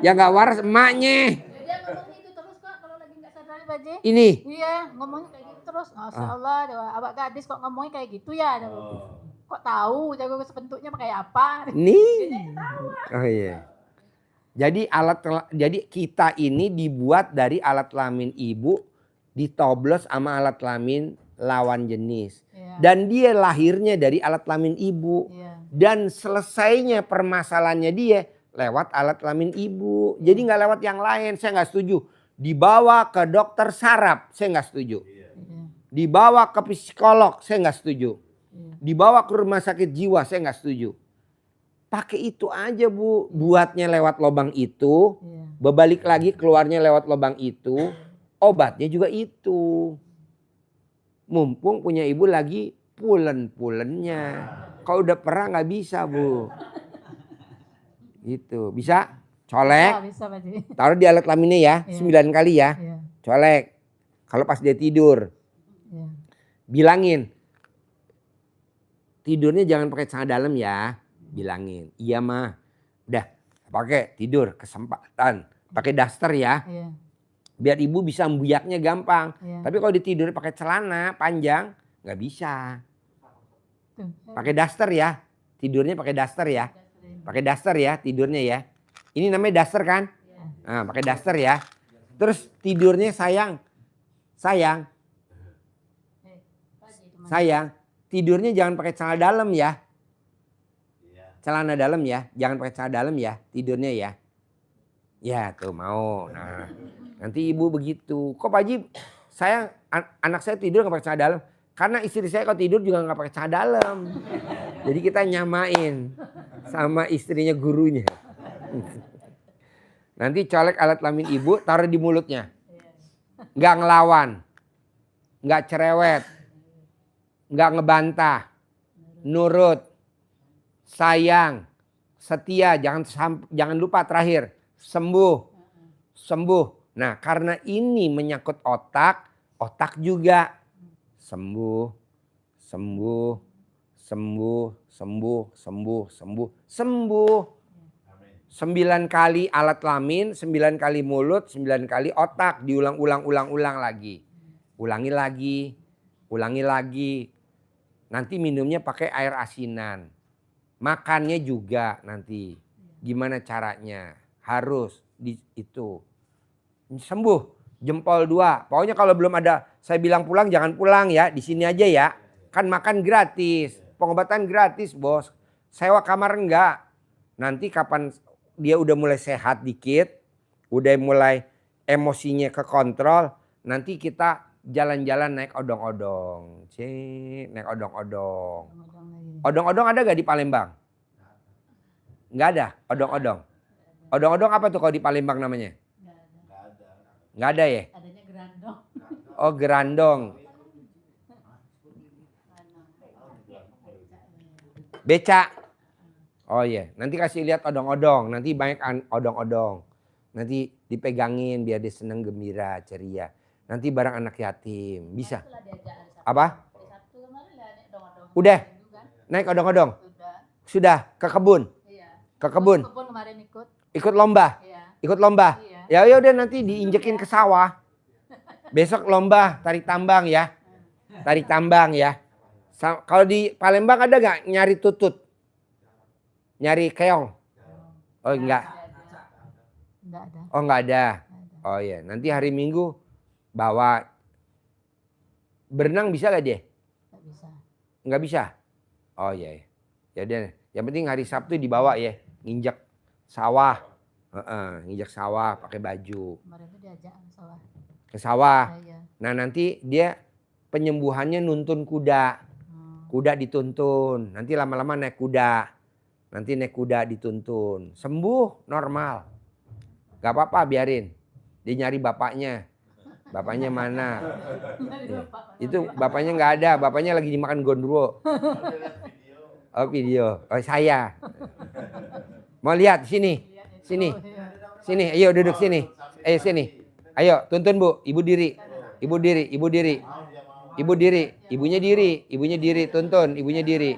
Speaker 1: Yang nggak waras emaknya.
Speaker 4: Dia ngomong itu terus kok kalau lagi nggak sadar Pak Haji.
Speaker 1: Ini.
Speaker 4: Iya, ngomongnya kayak gitu terus. Masya Allah, abang gadis kok ngomongnya kayak gitu ya. Kok tahu jago bentuknya pakai apa?
Speaker 1: Nih. Oh iya. Jadi jadi kita ini dibuat dari alat kelamin ibu ditoblos sama alat kelamin lawan jenis.
Speaker 4: Iya.
Speaker 1: Dan dia lahirnya dari alat kelamin ibu.
Speaker 4: Iya.
Speaker 1: Dan selesainya permasalahannya dia lewat alat kelamin ibu. Jadi nggak lewat yang lain. Saya nggak setuju. Dibawa ke dokter saraf, saya nggak setuju.
Speaker 4: Iya.
Speaker 1: Dibawa ke psikolog, saya nggak setuju.
Speaker 4: Iya.
Speaker 1: Dibawa ke rumah sakit jiwa, saya nggak setuju. Pakai itu aja bu, buatnya lewat lubang itu,
Speaker 4: Iya.
Speaker 1: berbalik lagi keluarnya lewat lubang itu, obatnya juga itu. Mumpung punya ibu lagi pulen-pulennya. Kalau udah pernah nggak bisa bu. Itu bisa colek,
Speaker 4: Bisa Pak Haji.
Speaker 1: taruh di alat kelaminnya ya,
Speaker 4: Iya.
Speaker 1: 9 kali ya,
Speaker 4: Iya.
Speaker 1: colek. Kalau pas dia tidur,
Speaker 4: Iya.
Speaker 1: bilangin tidurnya jangan pakai celana dalam ya. Bilangin, iya mah. Udah, pakai tidur kesempatan. Pakai daster ya.
Speaker 4: Iya.
Speaker 1: Biar ibu bisa membuyaknya gampang.
Speaker 4: Iya.
Speaker 1: Tapi kalau ditidur pakai celana panjang, nggak bisa.
Speaker 4: Tuh.
Speaker 1: Pakai daster ya. Tidurnya pakai daster ya. Pakai daster ya tidurnya ya. Ini namanya daster kan? Nah, pakai daster ya. Terus tidurnya sayang. Tidurnya jangan pakai celana dalam ya. Celana dalam ya, jangan pakai celana dalam ya, tidurnya ya. Ya tuh mau. Nah, nanti ibu begitu. Kok Pak Haji, anak saya tidur nggak pakai celana dalam? Karena istri saya kalau tidur juga nggak pakai celana dalam. Jadi kita nyamain sama istrinya gurunya. Nanti colek alat kelamin ibu, taruh di mulutnya. Nggak ngelawan, nggak cerewet, nggak ngebantah, nurut. Sayang, setia, jangan lupa terakhir, sembuh. Nah, karena ini menyangkut otak juga sembuh. 9 kali alat kelamin, 9 kali mulut, 9 kali otak, diulang lagi. Ulangi lagi. Nanti minumnya pakai air asinan. Makannya juga nanti. Gimana caranya? Harus itu. Sembuh. Jempol 2. Pokoknya kalau belum ada saya bilang pulang jangan pulang ya. Di sini aja ya. Kan makan gratis. Pengobatan gratis bos. Sewa kamar enggak. Nanti kapan dia udah mulai sehat dikit. Udah mulai emosinya kekontrol. Nanti kita jalan-jalan naik odong-odong. Cik, naik odong-odong. Odong-odong ada gak di Palembang? Nggak ada odong-odong. Odong-odong apa tuh kalau di Palembang namanya? Nggak ada ya?
Speaker 4: Adanya gerandong.
Speaker 1: Oh gerandong. Beca. Oh iya, nanti kasih lihat odong-odong. Nanti banyak odong-odong. Nanti dipegangin biar dia seneng, gembira, ceria. Nanti bareng anak yatim. Bisa. Apa? Udah. Naik odong-odong. Sudah ke kebun. Ke kebun.
Speaker 4: Kemarin ikut.
Speaker 1: Ikut lomba.
Speaker 4: Iya.
Speaker 1: Ikut lomba.
Speaker 4: Iya.
Speaker 1: Ya udah nanti diinjekin ke sawah. Besok lomba tarik tambang ya. Tarik tambang ya. Kalau di Palembang ada gak nyari tutut? Nyari keong? Oh enggak.
Speaker 4: Enggak ada.
Speaker 1: Oh enggak ada. Oh iya, nanti hari Minggu bawa. Berenang bisa gak dia?
Speaker 4: Enggak bisa.
Speaker 1: Enggak bisa. Oh iya. Ya udah, yang penting hari Sabtu dibawa ya, nginjak sawah. Nginjak sawah pakai baju.
Speaker 4: Kemarin itu diajak ke sawah.
Speaker 1: Ke sawah.
Speaker 4: Iya.
Speaker 1: Nah, nanti dia penyembuhannya nuntun kuda. Kuda dituntun, nanti lama-lama naik kuda. Nanti naik kuda dituntun. Sembuh normal. Gak apa-apa biarin. Dia nyari bapaknya. Bapaknya mana? Ya. Itu bapaknya nggak ada. Bapaknya lagi dimakan gondro. Oh video. Oh saya. Mau lihat sini. Sini. Sini. Ayo duduk sini. Ayo sini. Ayo tuntun Bu. Ibu diri. Ibu diri. Ibu diri. Ibu diri, ibunya diri, ibunya diri, tuntun, ibunya diri.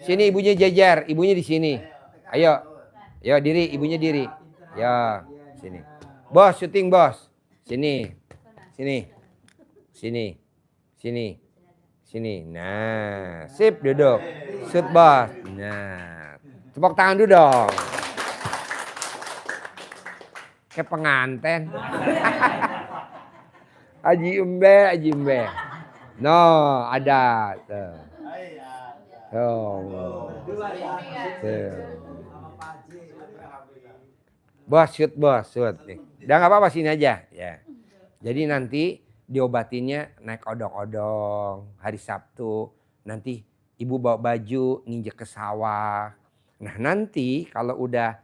Speaker 1: Sini ibunya jajar, ibunya di sini. Ayo, yo diri, ibunya diri. Ya, sini. Bos, syuting bos. Sini, sini, sini, sini, sini. Nah, sip duduk. Shoot bos. Nah, tepuk tangan dulu dong. Kayak penganten. Haji Umbe, Haji Umbe. No, ada. Tuh. Bos, shoot bos, shoot. Udah nggak apa-apa sini aja. Ya. Jadi nanti diobatinnya naik odong-odong hari Sabtu. Nanti ibu bawa baju nginjek ke sawah. Nah nanti kalau udah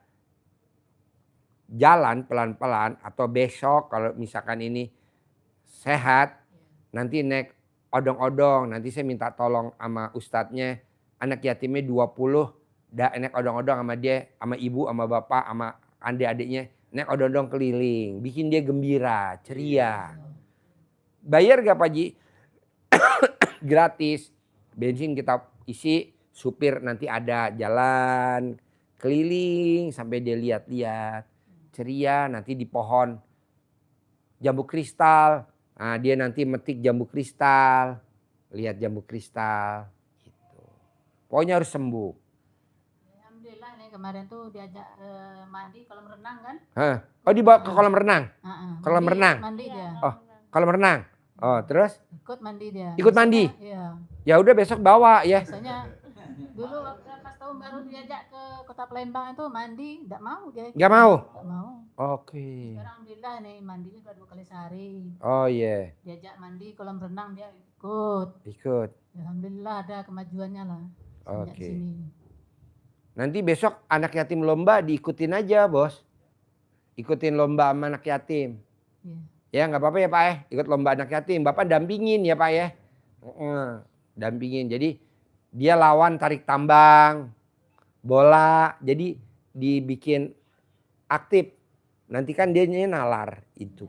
Speaker 1: jalan pelan-pelan atau besok kalau misalkan ini sehat, nanti naik odong-odong, nanti saya minta tolong sama ustadznya, anak yatimnya 20, naik odong-odong sama dia, sama ibu, sama bapak, sama adik-adiknya, naik odong-odong keliling, bikin dia gembira, ceria. Bayar gak Pak Ji? Gratis, bensin kita isi, supir nanti ada jalan keliling sampai dia lihat-lihat, ceria, nanti di pohon jambu kristal. Nah, dia nanti metik jambu kristal, lihat jambu kristal, gitu. Pokoknya harus sembuh.
Speaker 4: Alhamdulillah nih kemarin tuh diajak mandi kolam renang kan?
Speaker 1: Hah? Oh dibawa ke kolam renang? Kolam
Speaker 4: Mandi-
Speaker 1: renang?
Speaker 4: Mandi dia.
Speaker 1: Oh kolam renang? Oh terus?
Speaker 4: Ikut mandi dia.
Speaker 1: Ikut mandi?
Speaker 4: Iya.
Speaker 1: Ya udah besok bawa ya.
Speaker 4: Biasanya dulu waktu pas tahun baru diajak ke kota Palembang itu mandi, enggak mau dia.
Speaker 1: Nggak mau?
Speaker 4: Enggak mau.
Speaker 1: Oke.
Speaker 4: Sekarang alhamdulillah nih mandinya udah 2 kali sehari.
Speaker 1: Oh iya.
Speaker 4: Diajak mandi kolam renang dia ikut.
Speaker 1: Ikut.
Speaker 4: Alhamdulillah ada kemajuannya lah. Sejak
Speaker 1: Oke.
Speaker 4: sini.
Speaker 1: Nanti besok anak yatim lomba diikutin aja bos. Ikutin lomba sama anak yatim.
Speaker 4: Iya.
Speaker 1: Ya nggak apa-apa ya Pak ya. Ikut lomba anak yatim. Bapak dampingin ya Pak ya. Dampingin. Jadi dia lawan tarik tambang. Bola. Jadi dibikin aktif. Nanti kan dia nalar itu.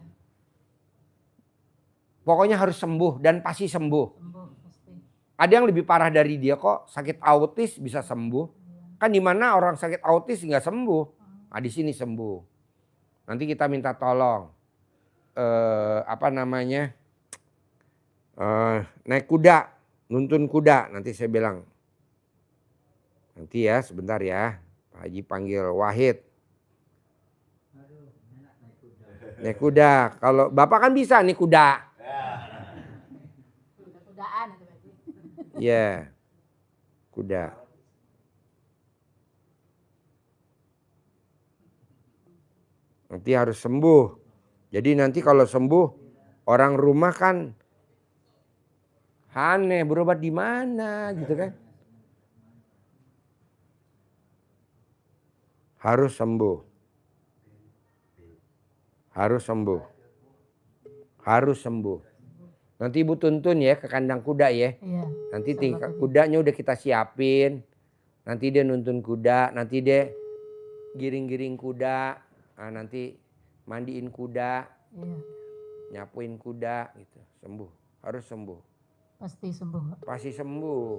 Speaker 1: Pokoknya harus sembuh dan pasti sembuh.
Speaker 4: Sembuh pasti.
Speaker 1: Ada yang lebih parah dari dia kok. Sakit autis bisa sembuh. Kan di mana orang sakit autis nggak sembuh. Nah, di sini sembuh. Nanti kita minta tolong. Naik kuda. Nuntun kuda. Nanti saya bilang. Nanti ya sebentar ya. Pak Haji panggil Wahid.
Speaker 5: Aduh, enak naik kuda.
Speaker 1: Naik kuda. Kalau Bapak kan bisa nih kuda.
Speaker 4: Kuda-kudaan itu berarti.
Speaker 1: Iya. Kuda. Nanti harus sembuh. Jadi nanti kalau sembuh, orang rumah kan aneh, berobat di mana gitu kan. Harus sembuh. Harus sembuh. Harus sembuh. Nanti Ibu tuntun ya ke kandang kuda ya.
Speaker 4: Iya.
Speaker 1: Nanti
Speaker 4: Sama Pak Haji.
Speaker 1: kudanya udah kita siapin. Nanti dia nuntun kuda, nanti dia giring-giring kuda. Nah, nanti mandiin kuda,
Speaker 4: Iya.
Speaker 1: nyapuin kuda gitu. Sembuh, harus sembuh.
Speaker 4: Pasti sembuh. Pak.
Speaker 1: Pasti sembuh.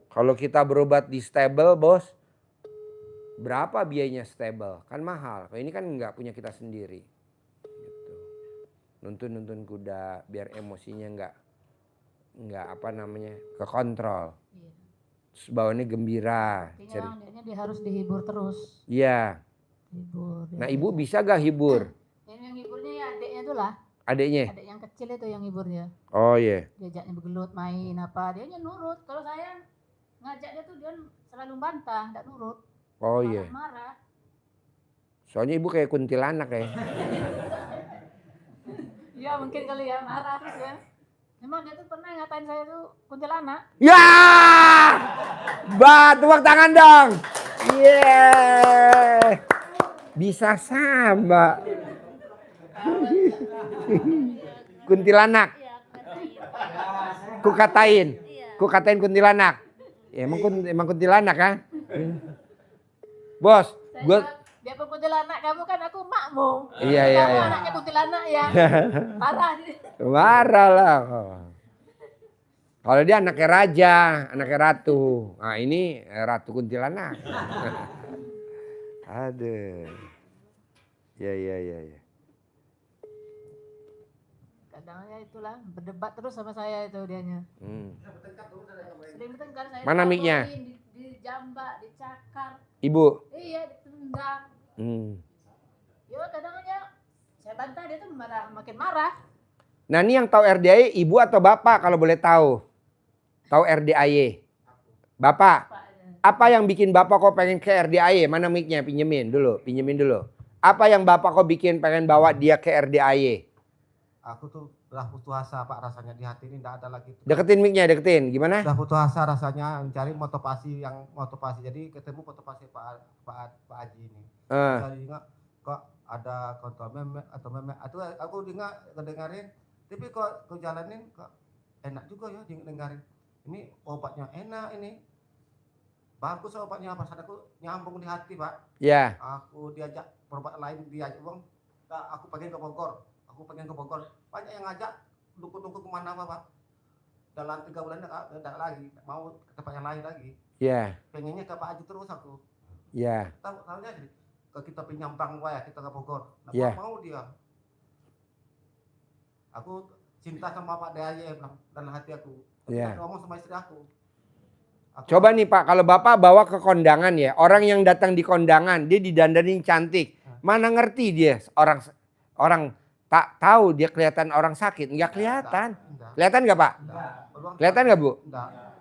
Speaker 1: Kalau kita berobat di stable, Bos, berapa biayanya stable? Kan mahal. Kalau ini kan nggak punya kita sendiri. Gitu. Nuntun kuda biar emosinya nggak apa namanya kekontrol.
Speaker 4: Iya.
Speaker 1: Terus bawaannya gembira.
Speaker 4: Artinya dia harus dihibur terus.
Speaker 1: Iya.
Speaker 4: Hibur.
Speaker 1: Nah Ibu bisa gak hibur?
Speaker 4: Yang hiburnya ya adiknya itu lah.
Speaker 1: Adiknya?
Speaker 4: Adik yang kecil itu yang hiburnya.
Speaker 1: Oh iya.
Speaker 4: Diajaknya bergelut main apa. Dianya nurut. Kalau saya ngajak dia tuh dia selalu bantah. Tidak nurut.
Speaker 1: Oh iya.
Speaker 4: Marah.
Speaker 1: Soalnya Ibu kayak kuntilanak ya.
Speaker 4: Iya mungkin kali ya marah terus ya. Memang dia tuh pernah ngatain saya tuh kuntilanak.
Speaker 1: Ya! Tepuk tangan dong. Yeah. Bisa sama. Kuntilanak. Kukatain kuntilanak. Ya, emang kuntilanak kan? Bos, gue
Speaker 4: Dia pun kuntilanak kamu kan aku makmu.
Speaker 1: Iya.
Speaker 4: Kamu anaknya kuntilanak ya. Parah dia.
Speaker 1: Marah lah. Kalau dia anaknya raja, anaknya ratu. Nah ini ratu kuntilanak. Aduh. Ya.
Speaker 4: Kadang ya itulah berdebat terus sama saya itu dianya. Sering bertengkar saya.
Speaker 1: Mana mic-nya?
Speaker 4: Dijambak, dicakar.
Speaker 1: Ibu.
Speaker 4: Iya, ditendang. Ya kadang-kadang saya bantah dia tuh makin marah.
Speaker 1: Nah ini yang tahu RDAY ibu atau bapak kalau boleh tahu? Tahu RDAY? Bapak. Apa yang bikin bapak kok pengen ke RDAY? Mana mic-nya? Pinjemin dulu. Apa yang bapak kok bikin pengen bawa dia ke RDAY?
Speaker 3: Aku tuh udah putus asa Pak, rasanya di hati ini tidak ada lagi.
Speaker 1: Deketin mic-nya, deketin. Gimana?
Speaker 3: Udah putus asa rasanya mencari motivasi. Jadi ketemu motivasi Pak Haji ini. Jadi ingat kok ada kontrol meme atau aku dengerin, tapi kok jalanin kok enak juga ya dengerin. Ini obatnya enak ini. Bagus obatnya, perasaan aku nyambung di hati Pak.
Speaker 1: Ya.
Speaker 3: Aku diajak berobat lain, diajak uang. Aku pengen ke Bogor. Banyak yang ngajak dukung kemana Pak. Dalam 3 bulan enggak lagi. Mau ke tempat yang lain lagi.
Speaker 1: Ya.
Speaker 3: Pengennya ke Pak Haji terus aku.
Speaker 1: Ya.
Speaker 3: Tahunya sih. Kalau kita pinjam bank kita ke Bogor.
Speaker 1: Ya.
Speaker 3: Mau dia. Aku cinta sama Pak DAY dalam hati aku.
Speaker 1: Ya.
Speaker 3: Ngomong sama istri aku.
Speaker 1: Coba nih Pak, kalau Bapak bawa ke kondangan ya, orang yang datang di kondangan dia didandanin cantik, mana ngerti dia orang tak tahu dia kelihatan orang sakit, nggak kelihatan. Kelihatan nggak Pak? Kelihatan nggak Bu?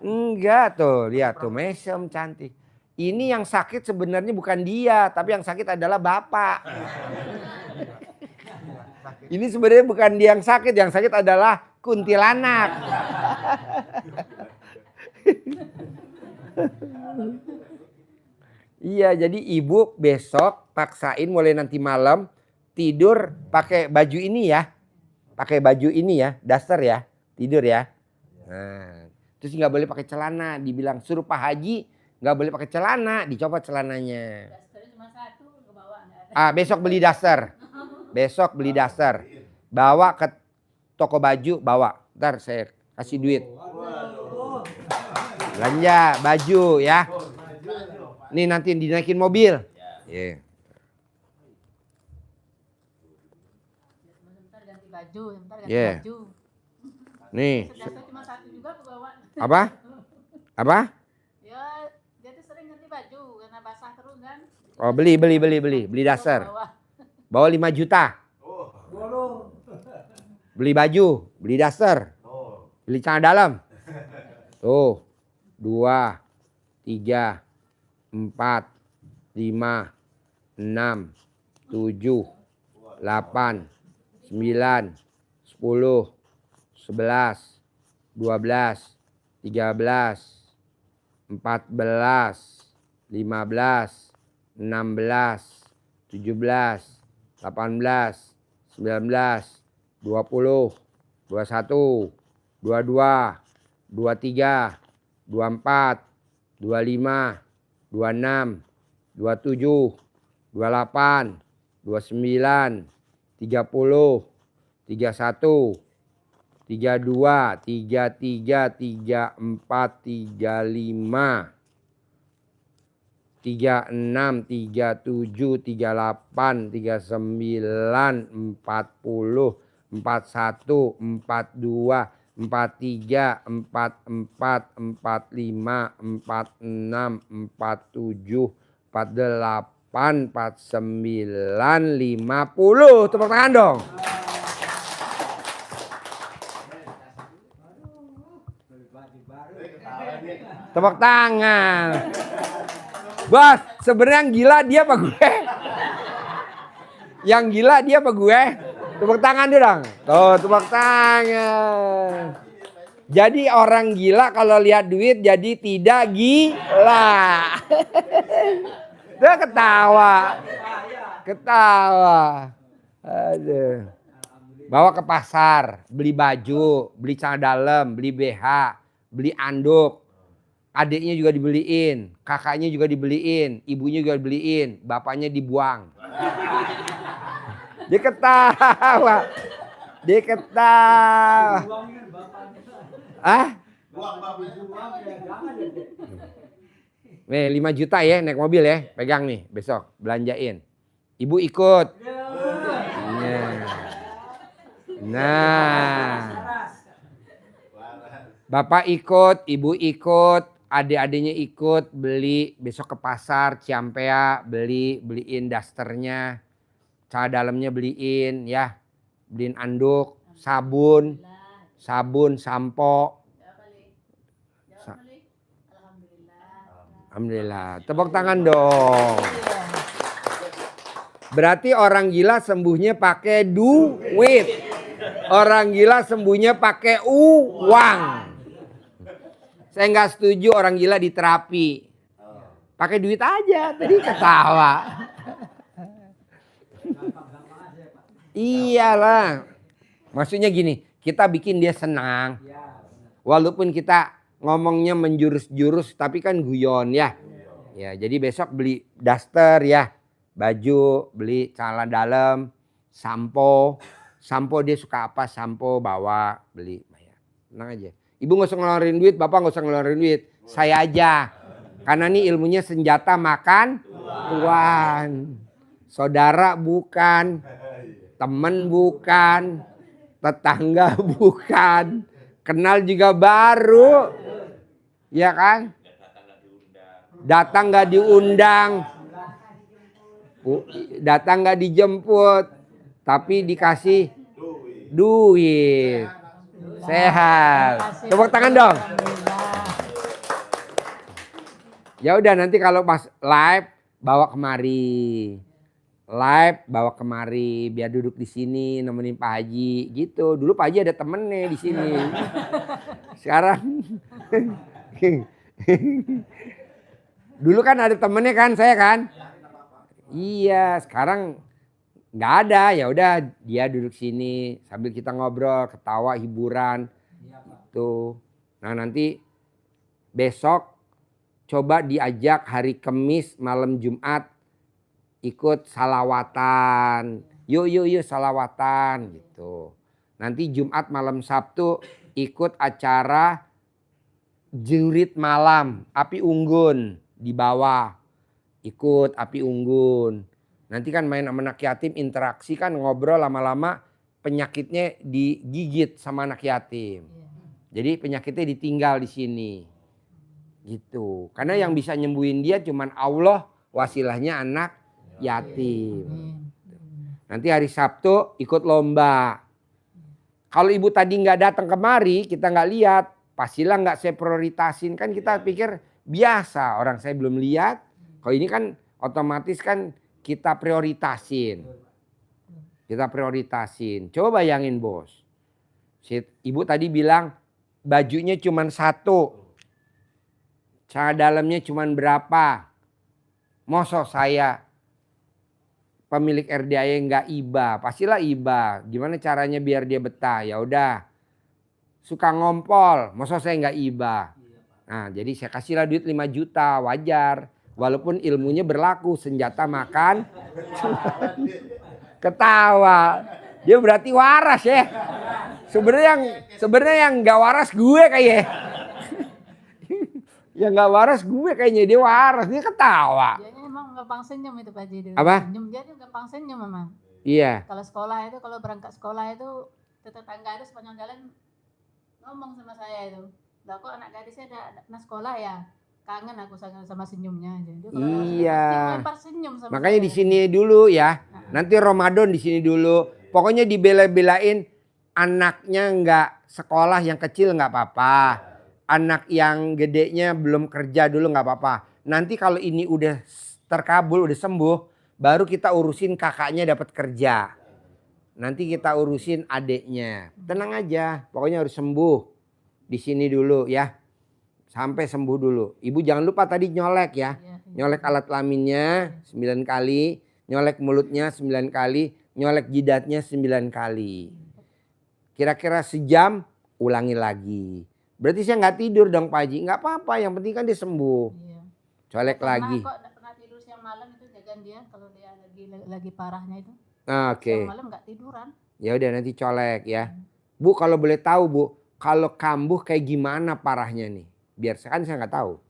Speaker 1: Enggak tuh, lihat tuh mesem cantik. Ini yang sakit sebenarnya bukan dia, tapi yang sakit adalah Bapak. Ini sebenarnya bukan dia yang sakit adalah kuntilanak. Iya, jadi ibu besok paksain mulai nanti malam tidur pakai baju ini ya. Pakai baju ini ya, daster ya. Tidur ya. Nah, terus nggak boleh pakai celana. Dibilang suruh Pak Haji nggak boleh pakai celana, dicopot celananya.
Speaker 4: Dasternya cuma satu ke bawah enggak ada.
Speaker 1: Besok beli daster. Besok beli daster. Bawa ke toko baju, bawa. Ntar saya kasih duit. Belanja baju ya. Nih nanti dinaikin mobil. Yeah.
Speaker 4: Sebentar ganti baju, sebentar ganti
Speaker 1: Yeah.
Speaker 4: baju.
Speaker 1: Nih.
Speaker 4: Dasar cuma satu juga ke bawah.
Speaker 1: Apa?
Speaker 4: Ya, dia tuh sering ganti baju karena
Speaker 1: Oh beli daster.
Speaker 4: Bawah.
Speaker 1: Bawa 5 juta. Beli baju, beli daster. Beli celana dalam. Tuh. 2, 3, 4, 5, 6, 7, 8, 9, 10, 11, 12, 13, 14, 15, 16, 17, 18, 19, 20, 21, 22, 23, 24, 25, 26, 27, 28, 29, 30, 31, 32, 33, 34, 35, 36, 37, 38, 39, 40, 41, 42, 43, 44, 45, 46, 47, 48, 49, 50. Tepuk tangan dong. Tepuk tangan. Bos, sebenarnya yang gila dia apa gue? Yang gila dia apa gue? Tepuk tangan dulu dong. Tuh, tepuk tangan. Jadi orang gila kalau lihat duit jadi tidak gila. Dia ketawa. Ketawa. Aduh. Bawa ke pasar, beli baju, beli celana dalam, beli BH, beli anduk. Adiknya juga dibeliin, kakaknya juga dibeliin, ibunya juga dibeliin, bapaknya dibuang. Dia ketawa. Dia ketawa. Ah? Nih 5 juta ya naik mobil ya, pegang nih besok belanjain. Ibu ikut. Nah. Bapak ikut, ibu ikut, adik-adiknya ikut beli besok ke pasar Ciampea, beliin dasternya, celana dalamnya beliin ya, beliin anduk, sabun, sampo. Alhamdulillah, tepuk tangan dong. Berarti orang gila sembuhnya pakai duit, orang gila sembuhnya pakai uang. Saya nggak setuju orang gila di terapi. Pakai duit aja, tadi ketawa. Iyalah. Maksudnya gini, kita bikin dia senang. Walaupun kita ngomongnya menjurus-jurus, tapi kan guyon ya. Ya, jadi besok beli daster ya, baju, beli celana dalam, sampo. Sampo dia suka apa, sampo bawa, beli. Tenang aja. Ibu gak usah ngeluarin duit, bapak gak usah ngeluarin duit. Saya aja. Karena ini ilmunya senjata makan tuan. Saudara bukan. Temen bukan. Tetangga bukan. Kenal juga baru. Ya kan? Datang gak diundang. Datang gak dijemput. Tapi dikasih duit. Sehat. Tepuk tangan dong. Ya udah nanti kalau pas live bawa kemari. Live bawa kemari biar duduk di sini nemenin Pak Haji gitu. Dulu Pak Haji ada temennya di sini. Sekarang dulu kan ada temennya kan saya kan? Iya, sekarang nggak ada, ya udah dia duduk sini sambil kita ngobrol, ketawa, hiburan gitu. Nah nanti besok coba diajak hari Kamis malam Jumat ikut salawatan. Yuk salawatan gitu. Nanti Jumat malam Sabtu ikut acara jurit malam, api unggun di bawah. Ikut api unggun. Nanti kan main sama anak yatim, interaksi kan, ngobrol, lama-lama penyakitnya digigit sama anak yatim. Jadi penyakitnya ditinggal di sini. Gitu. Karena yang bisa nyembuhin dia cuman Allah wasilahnya anak yatim.
Speaker 4: Amin.
Speaker 1: Nanti hari Sabtu ikut lomba. Kalau ibu tadi nggak datang kemari, kita nggak lihat, pastilah nggak saya prioritasin. Kan kita pikir biasa, orang saya belum lihat. Kalau ini kan otomatis kan kita prioritasin. Kita prioritasin. Coba bayangin bos. Ibu tadi bilang bajunya cuma satu. Cara dalamnya cuma berapa. Mosok saya pemilik RDA nggak iba, pastilah iba. Gimana caranya biar dia betah? Ya udah, suka ngompol, masa saya nggak iba. Nah, jadi saya kasihlah duit 5 juta, wajar. Walaupun ilmunya berlaku, senjata makan, ketawa. Dia berarti waras ya. Sebenarnya yang nggak waras gue kayaknya. Yang nggak waras gue kayaknya, dia waras, dia ketawa.
Speaker 4: Dia emang gampang senyum itu Pak Haji.
Speaker 1: Apa?
Speaker 4: Senyum, dia tuh gampang senyum memang.
Speaker 1: Iya.
Speaker 4: Kalau sekolah itu, kalau berangkat sekolah itu, tetangga itu sepanjang jalan ngomong sama saya itu. Lah kok anak gadisnya ada sekolah ya? Kangen aku sama senyumnya. Jadi kalau
Speaker 1: Iya.
Speaker 4: lempar senyum sama
Speaker 1: Makanya
Speaker 4: saya.
Speaker 1: di sini dulu ya. Nanti Ramadan di sini dulu. Pokoknya dibela-belain anaknya nggak sekolah yang kecil nggak apa-apa. Anak yang gedenya belum kerja dulu nggak apa-apa. Nanti kalau ini udah terkabul, udah sembuh, baru kita urusin kakaknya dapat kerja. Nanti kita urusin adiknya. Tenang aja, pokoknya harus sembuh. Di sini dulu ya. Sampai sembuh dulu. Ibu jangan lupa tadi nyolek ya.
Speaker 4: Iya, iya.
Speaker 1: Nyolek alat kelaminnya 9 kali. Nyolek mulutnya 9 kali. Nyolek jidatnya 9 kali. Kira-kira sejam ulangi lagi. Berarti saya nggak tidur dong Pak Haji. Nggak apa-apa, yang penting kan dia sembuh.
Speaker 4: Iya.
Speaker 1: Colek
Speaker 4: Pernah
Speaker 1: lagi.
Speaker 4: kok nggak pernah tidur siang malam itu jagaan dia kalau dia lagi parahnya itu.
Speaker 1: Oke.
Speaker 4: Siang malam nggak tiduran.
Speaker 1: Ya udah nanti colek ya. Bu kalau boleh tahu Bu, kalau kambuh kayak gimana parahnya nih? Biar kan saya nggak tahu.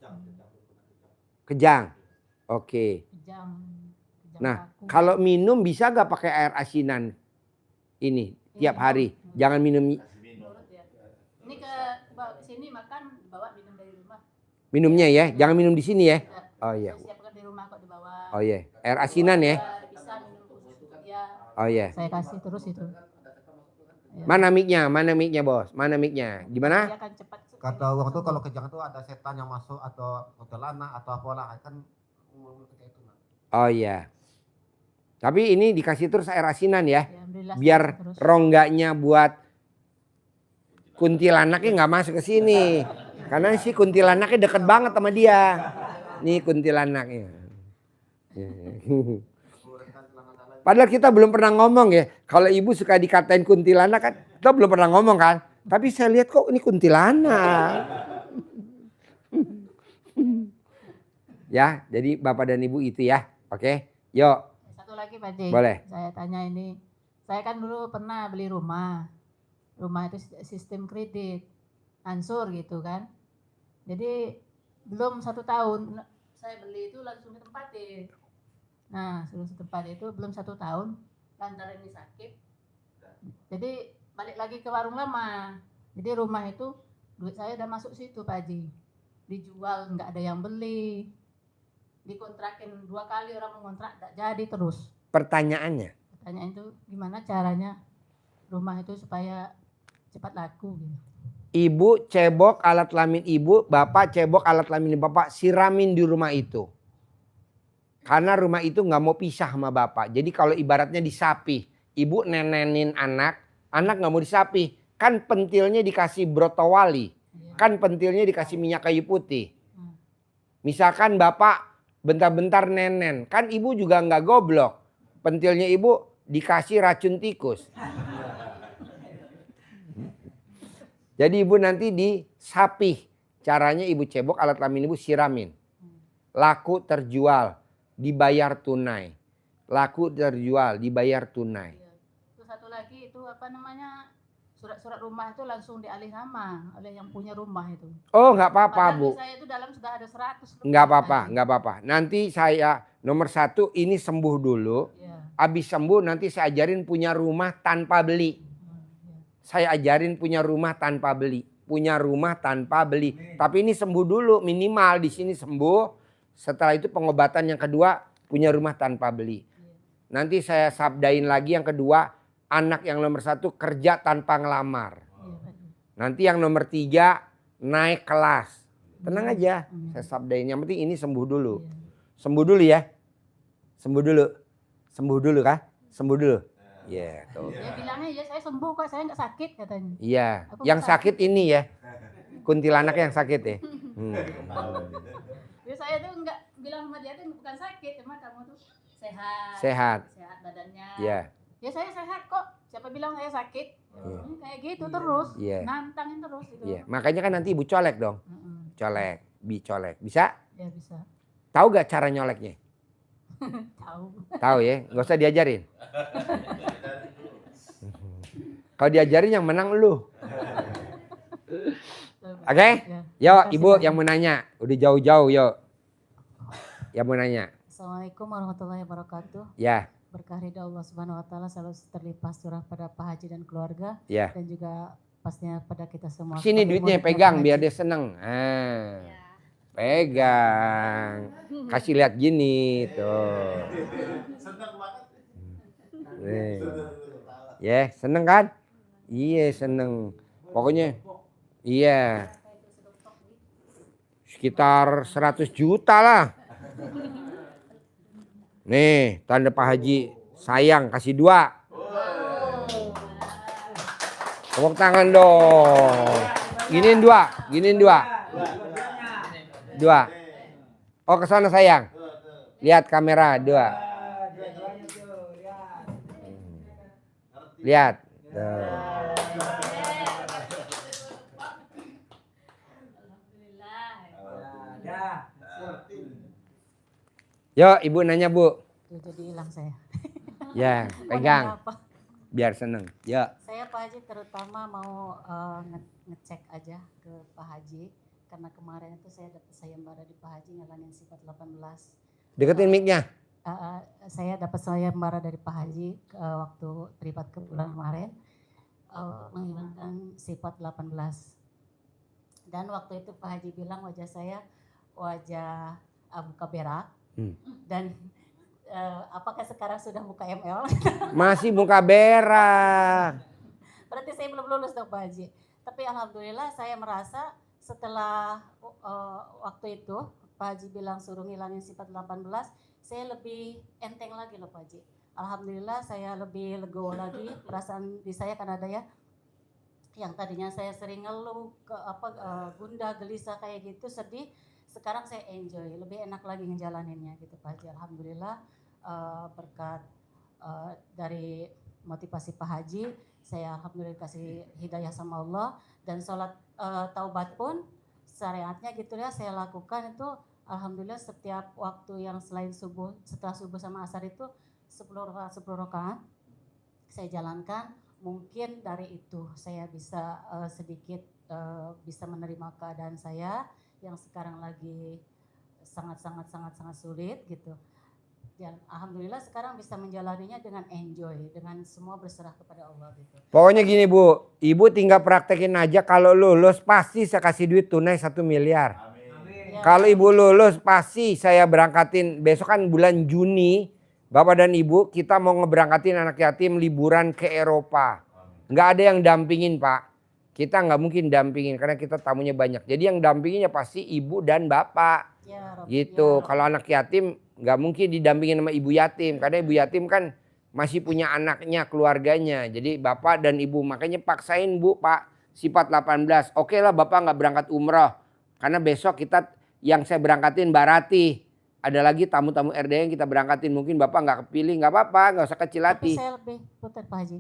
Speaker 1: Kejang. Oke.
Speaker 4: Kejang
Speaker 1: Nah,
Speaker 4: kaku.
Speaker 1: kalau minum bisa nggak pakai air asinan ini tiap hari? Jangan minum
Speaker 4: Menurut dia. Ini ke sini makan bawa minum dari rumah.
Speaker 1: minumnya ya. Jangan minum di sini ya. Oh iya.
Speaker 4: Saya siapkan di rumah kok dibawa.
Speaker 1: Oh iya. Air asinan ya.
Speaker 4: Bisa minum khusus untuk dia.
Speaker 1: Oh iya.
Speaker 4: Saya kasih terus itu. Ya.
Speaker 1: Mana mic-nya? Mana mic-nya bos? Mana mic-nya? Gimana?
Speaker 4: Dia akan cepat.
Speaker 3: Kata orang tuh kalau kejang tuh ada setan yang masuk atau kuntilanak atau apalah kan kayak itu.
Speaker 1: Oh iya. Tapi ini dikasih terus air asinan ya.
Speaker 4: Ya, alhamdulillah,
Speaker 1: Biar
Speaker 4: terus.
Speaker 1: rongganya buat kuntilanaknya nggak masuk ke sini. Karena si kuntilanaknya deket banget sama dia. Nih kuntilanaknya. Padahal kita belum pernah ngomong ya. Kalau ibu suka dikatain kuntilanak kan, kita belum pernah ngomong kan. Tapi saya lihat kok ini kuntilanak. Ya, jadi bapak dan ibu itu ya. Oke, yuk.
Speaker 4: Satu lagi Pak J.
Speaker 1: Boleh.
Speaker 4: Saya tanya ini. Saya kan dulu pernah beli rumah. Rumah itu sistem kredit. Ansur gitu kan. Jadi belum 1 tahun. Saya beli itu langsung ditempatin. Nah, sudah setempat itu belum 1 tahun. Lantaran ini sakit. Jadi balik lagi ke warung lama. Jadi rumah itu duit saya udah masuk situ Pak Haji. Dijual nggak ada yang beli. Dikontrakin 2 kali orang mengontrak nggak jadi terus.
Speaker 1: Pertanyaannya,
Speaker 4: Pertanyaan itu gimana caranya rumah itu supaya cepat laku gitu.
Speaker 1: ibu cebok alat kelamin ibu, bapak cebok alat kelamin bapak, siramin di rumah itu. Karena rumah itu nggak mau pisah sama bapak. Jadi kalau ibaratnya disapih, ibu nenenin anak nggak mau disapih. Kan pentilnya dikasih brotowali, kan pentilnya dikasih minyak kayu putih. Misalkan bapak bentar-bentar nenen, kan ibu juga nggak goblok. Pentilnya ibu dikasih racun tikus. Jadi ibu nanti disapih. Caranya ibu cebok alat kelamin ibu siramin. Laku terjual, dibayar tunai. Laku terjual, dibayar tunai.
Speaker 4: Terus satu lagi itu apa namanya surat-surat rumah itu langsung dialih nama oleh yang punya rumah itu.
Speaker 1: Oh nggak apa-apa
Speaker 4: Padahal
Speaker 1: bu.
Speaker 4: di saya itu dalam sudah ada 100 lebih.
Speaker 1: Nggak apa-apa, nggak apa-apa. Nanti saya nomor 1 ini sembuh dulu.
Speaker 4: Iya.
Speaker 1: Habis sembuh nanti saya ajarin punya rumah tanpa beli. Saya ajarin punya rumah tanpa beli. Punya rumah tanpa beli. Tapi ini sembuh dulu, minimal di sini sembuh. Setelah itu pengobatan yang kedua, punya rumah tanpa beli. Nanti saya sabdain lagi yang kedua, anak yang nomor 1 kerja tanpa ngelamar.
Speaker 4: Iya, Pak Haji.
Speaker 1: Nanti yang nomor 3 naik kelas. Tenang aja, saya sabdain. Yang penting ini sembuh dulu.
Speaker 4: Iya.
Speaker 1: Sembuh dulu ya. Sembuh dulu. Sembuh dulu kah? Sembuh dulu. Iya, tuh.
Speaker 4: Dia bilangnya ya saya sembuh kok, saya nggak sakit katanya.
Speaker 1: Iya,
Speaker 4: Aku
Speaker 1: yang
Speaker 4: nggak
Speaker 1: sakit ini ya. Kuntilanak yang sakit ya.
Speaker 4: Jadi saya tuh nggak bilang sama dia tuh bukan sakit, cuma kamu tuh sehat.
Speaker 1: Sehat.
Speaker 4: Sehat badannya.
Speaker 1: Iya.
Speaker 4: Ya saya sehat kok. Siapa bilang saya sakit?
Speaker 1: Iya.
Speaker 4: Kayak gitu terus.
Speaker 1: Iya.
Speaker 4: Nantangin terus gitu.
Speaker 1: Iya, makanya kan nanti ibu colek dong. Colek, colek. Bisa?
Speaker 4: Ya bisa.
Speaker 1: Tahu gak cara nyoleknya?
Speaker 4: Tahu.
Speaker 1: Tahu ya, nggak usah diajarin. Kalau diajarin yang menang lu. Oke?
Speaker 4: Ya.
Speaker 1: Yo,
Speaker 4: Makasih,
Speaker 1: ibu
Speaker 4: Pak.
Speaker 1: yang mau nanya. Udah jauh-jauh, yo. Yang mau nanya.
Speaker 4: Assalamualaikum warahmatullahi wabarakatuh.
Speaker 1: Ya,
Speaker 4: Berkah ridha Allah Subhanahu wa taala selalu terlimpah curah pada Pak Haji dan keluarga
Speaker 1: ya.
Speaker 4: dan juga pastinya pada kita semua.
Speaker 1: Sini
Speaker 4: sebagai
Speaker 1: duitnya
Speaker 4: muridnya
Speaker 1: pegang
Speaker 4: Pak
Speaker 1: biar
Speaker 4: Haji.
Speaker 1: dia seneng. Pegang. Kasih lihat gini tuh. Nih. Ya, seneng kan? Iya, seneng. Pokoknya iya. Sekitar 100 juta lah. Nih, tanda Pak Haji sayang, kasih 2. Tepuk tangan dong. Giniin 2, giniin 2. 2. Oh, ke sana sayang. Lihat kamera 2. Lihat. Tuh. Yuk, ibu nanya bu.
Speaker 4: Tuh, jadi hilang saya.
Speaker 1: Ya,
Speaker 4: Mau
Speaker 1: pegang.
Speaker 4: nanya apa?
Speaker 1: Biar seneng. Yuk.
Speaker 4: Saya Pak Haji terutama mau ngecek aja ke Pak Haji karena kemarin itu saya dapat sayembara di Pak Haji nyalanin sifat 18.
Speaker 1: Deketin mic-nya.
Speaker 4: Saya dapat sayembara dari Pak Haji waktu privat ke bulan kemarin menghilangkan sifat 18. Dan waktu itu Pak Haji bilang wajah saya wajah muka berak. Dan apakah sekarang sudah muka ML?
Speaker 1: Masih muka berak.
Speaker 4: Berarti saya belum lulus dong Pak Haji. Tapi alhamdulillah saya merasa setelah waktu itu Pak Haji bilang suruh ngilangin sifat 18, saya lebih enteng lagi loh Pak Haji. Alhamdulillah saya lebih legowo lagi, perasaan di saya kan ada ya yang tadinya saya sering ngeluh gundah gelisah kayak gitu, sedih, sekarang saya enjoy, lebih enak lagi ngejalaninnya gitu Pak Haji. Alhamdulillah berkat dari motivasi Pak Haji, saya alhamdulillah kasih hidayah sama Allah, dan sholat taubat pun syariatnya gitu ya saya lakukan itu alhamdulillah setiap waktu yang selain subuh, setelah subuh sama asar itu 10 rakaat saya jalankan. Mungkin dari itu saya bisa sedikit bisa menerima keadaan saya yang sekarang lagi sangat sulit gitu. Dan alhamdulillah sekarang bisa menjalaninya dengan enjoy, dengan semua berserah kepada Allah gitu.
Speaker 1: Pokoknya gini bu, ibu tinggal praktekin aja, kalau lulus pasti saya kasih duit tunai 1 miliar.
Speaker 4: Ya,
Speaker 1: Kalau ibu lulus pasti saya berangkatin, besok kan bulan Juni, bapak dan ibu kita mau ngeberangkatin anak yatim liburan ke Eropa. Nggak ada yang dampingin pak, kita nggak mungkin dampingin karena kita tamunya banyak. Jadi yang dampinginnya pasti ibu dan bapak
Speaker 4: ya, Rob,
Speaker 1: gitu.
Speaker 4: ya,
Speaker 1: Kalau anak yatim nggak mungkin didampingin sama ibu yatim, karena ibu yatim kan masih punya anaknya, keluarganya. Jadi bapak dan ibu, makanya paksain bu pak sifat 18. Oke lah bapak nggak berangkat umroh, karena besok kita yang saya berangkatin Mbak Rati. Ada lagi tamu-tamu RD yang kita berangkatin, mungkin bapak nggak kepilih, nggak apa-apa, nggak usah kecil
Speaker 4: tapi
Speaker 1: hati.
Speaker 4: saya lebih putar Pak Haji,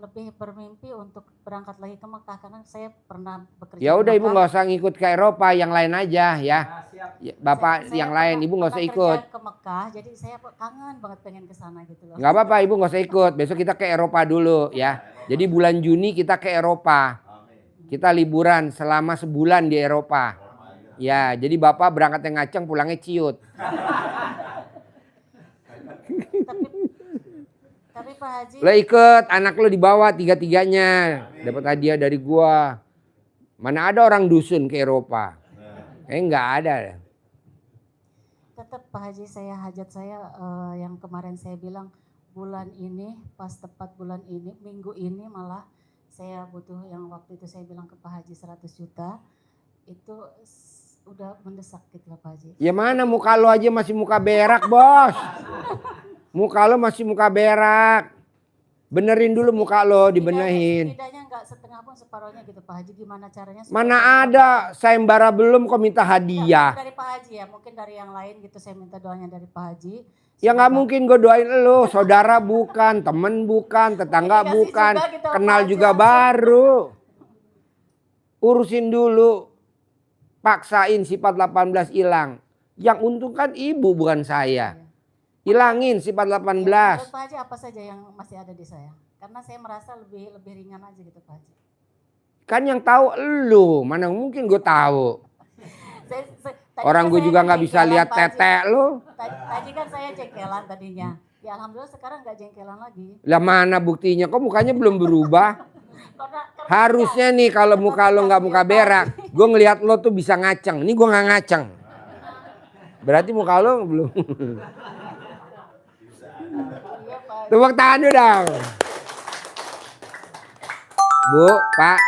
Speaker 4: lebih bermimpi untuk berangkat lagi ke Mekah karena saya pernah bekerja.
Speaker 1: Ya
Speaker 4: di
Speaker 1: udah ibu
Speaker 4: Mekah.
Speaker 1: nggak usah ngikut ke Eropa, yang lain aja ya. Ya, bapak
Speaker 4: Saya
Speaker 1: yang lain,
Speaker 4: pernah-
Speaker 1: ibu nggak usah
Speaker 4: pernah
Speaker 1: ikut.
Speaker 4: kerja ke Mekah, jadi saya kangen banget pengen ke sana gitu loh.
Speaker 1: Nggak apa-apa ibu nggak usah ikut, besok kita ke Eropa dulu ya. Jadi bulan Juni kita ke Eropa. Kita liburan selama sebulan di Eropa. Ya, jadi bapak berangkatnya ngaceng, pulangnya ciut.
Speaker 4: Tapi Pak Haji,
Speaker 1: Lo ikut, anak lo dibawa 3-3-nya. Dapat hadiah dari gua. Mana ada orang dusun ke Eropa? Nggak ada.
Speaker 4: tetap Pak Haji, hajat saya yang kemarin saya bilang bulan ini, pas tepat bulan ini, minggu ini malah saya butuh, yang waktu itu saya bilang ke Pak Haji 100 juta, itu udah mendesak gitu lah Pak Haji.
Speaker 1: Ya mana muka lo aja masih muka berak bos. Muka lo masih muka berak. Benerin dulu muka lo, dibenehin.
Speaker 4: Setidaknya nggak setengah pun separuhnya gitu Pak Haji, gimana caranya? supaya
Speaker 1: Mana
Speaker 4: saya
Speaker 1: ada sayembara belum kok minta
Speaker 4: Enggak,
Speaker 1: hadiah.
Speaker 4: bukan dari Pak Haji ya, mungkin dari yang lain gitu, saya minta doanya dari Pak Haji.
Speaker 1: Ya nggak
Speaker 4: Semoga-
Speaker 1: mungkin gue doain lo, saudara bukan, temen bukan, tetangga
Speaker 4: Dikasih
Speaker 1: bukan,
Speaker 4: juga gitu,
Speaker 1: kenal
Speaker 4: Pak Haji
Speaker 1: juga
Speaker 4: langsung.
Speaker 1: baru. Urusin dulu, paksain sifat 18 hilang. Yang untung kan ibu bukan saya. Hilangin sifat
Speaker 4: Ya,
Speaker 1: 18.
Speaker 4: menurut Pak Haji apa saja yang masih ada di saya? Karena saya merasa lebih ringan aja gitu Pak Haji.
Speaker 1: Kan yang tahu elu, mana mungkin gue tahu.
Speaker 4: Tadinya
Speaker 1: Orang gue
Speaker 4: saya
Speaker 1: juga
Speaker 4: kan
Speaker 1: nggak bisa
Speaker 4: jengkelan,
Speaker 1: lihat
Speaker 4: Pak Haji.
Speaker 1: tetek lu.
Speaker 4: Tadi kan saya jengkelan tadinya. Ya alhamdulillah sekarang nggak jengkelan lagi.
Speaker 1: Lah mana buktinya? Kok mukanya belum berubah?
Speaker 4: Karena
Speaker 1: Harusnya nih kalau muka lo nggak muka berak, gue ngelihat lo tuh bisa ngaceng. Ini gue nggak ngaceng. Berarti muka lo belum.
Speaker 4: Iya, Pak.
Speaker 1: Tepuk tangan dulu dong. Bu, Pak,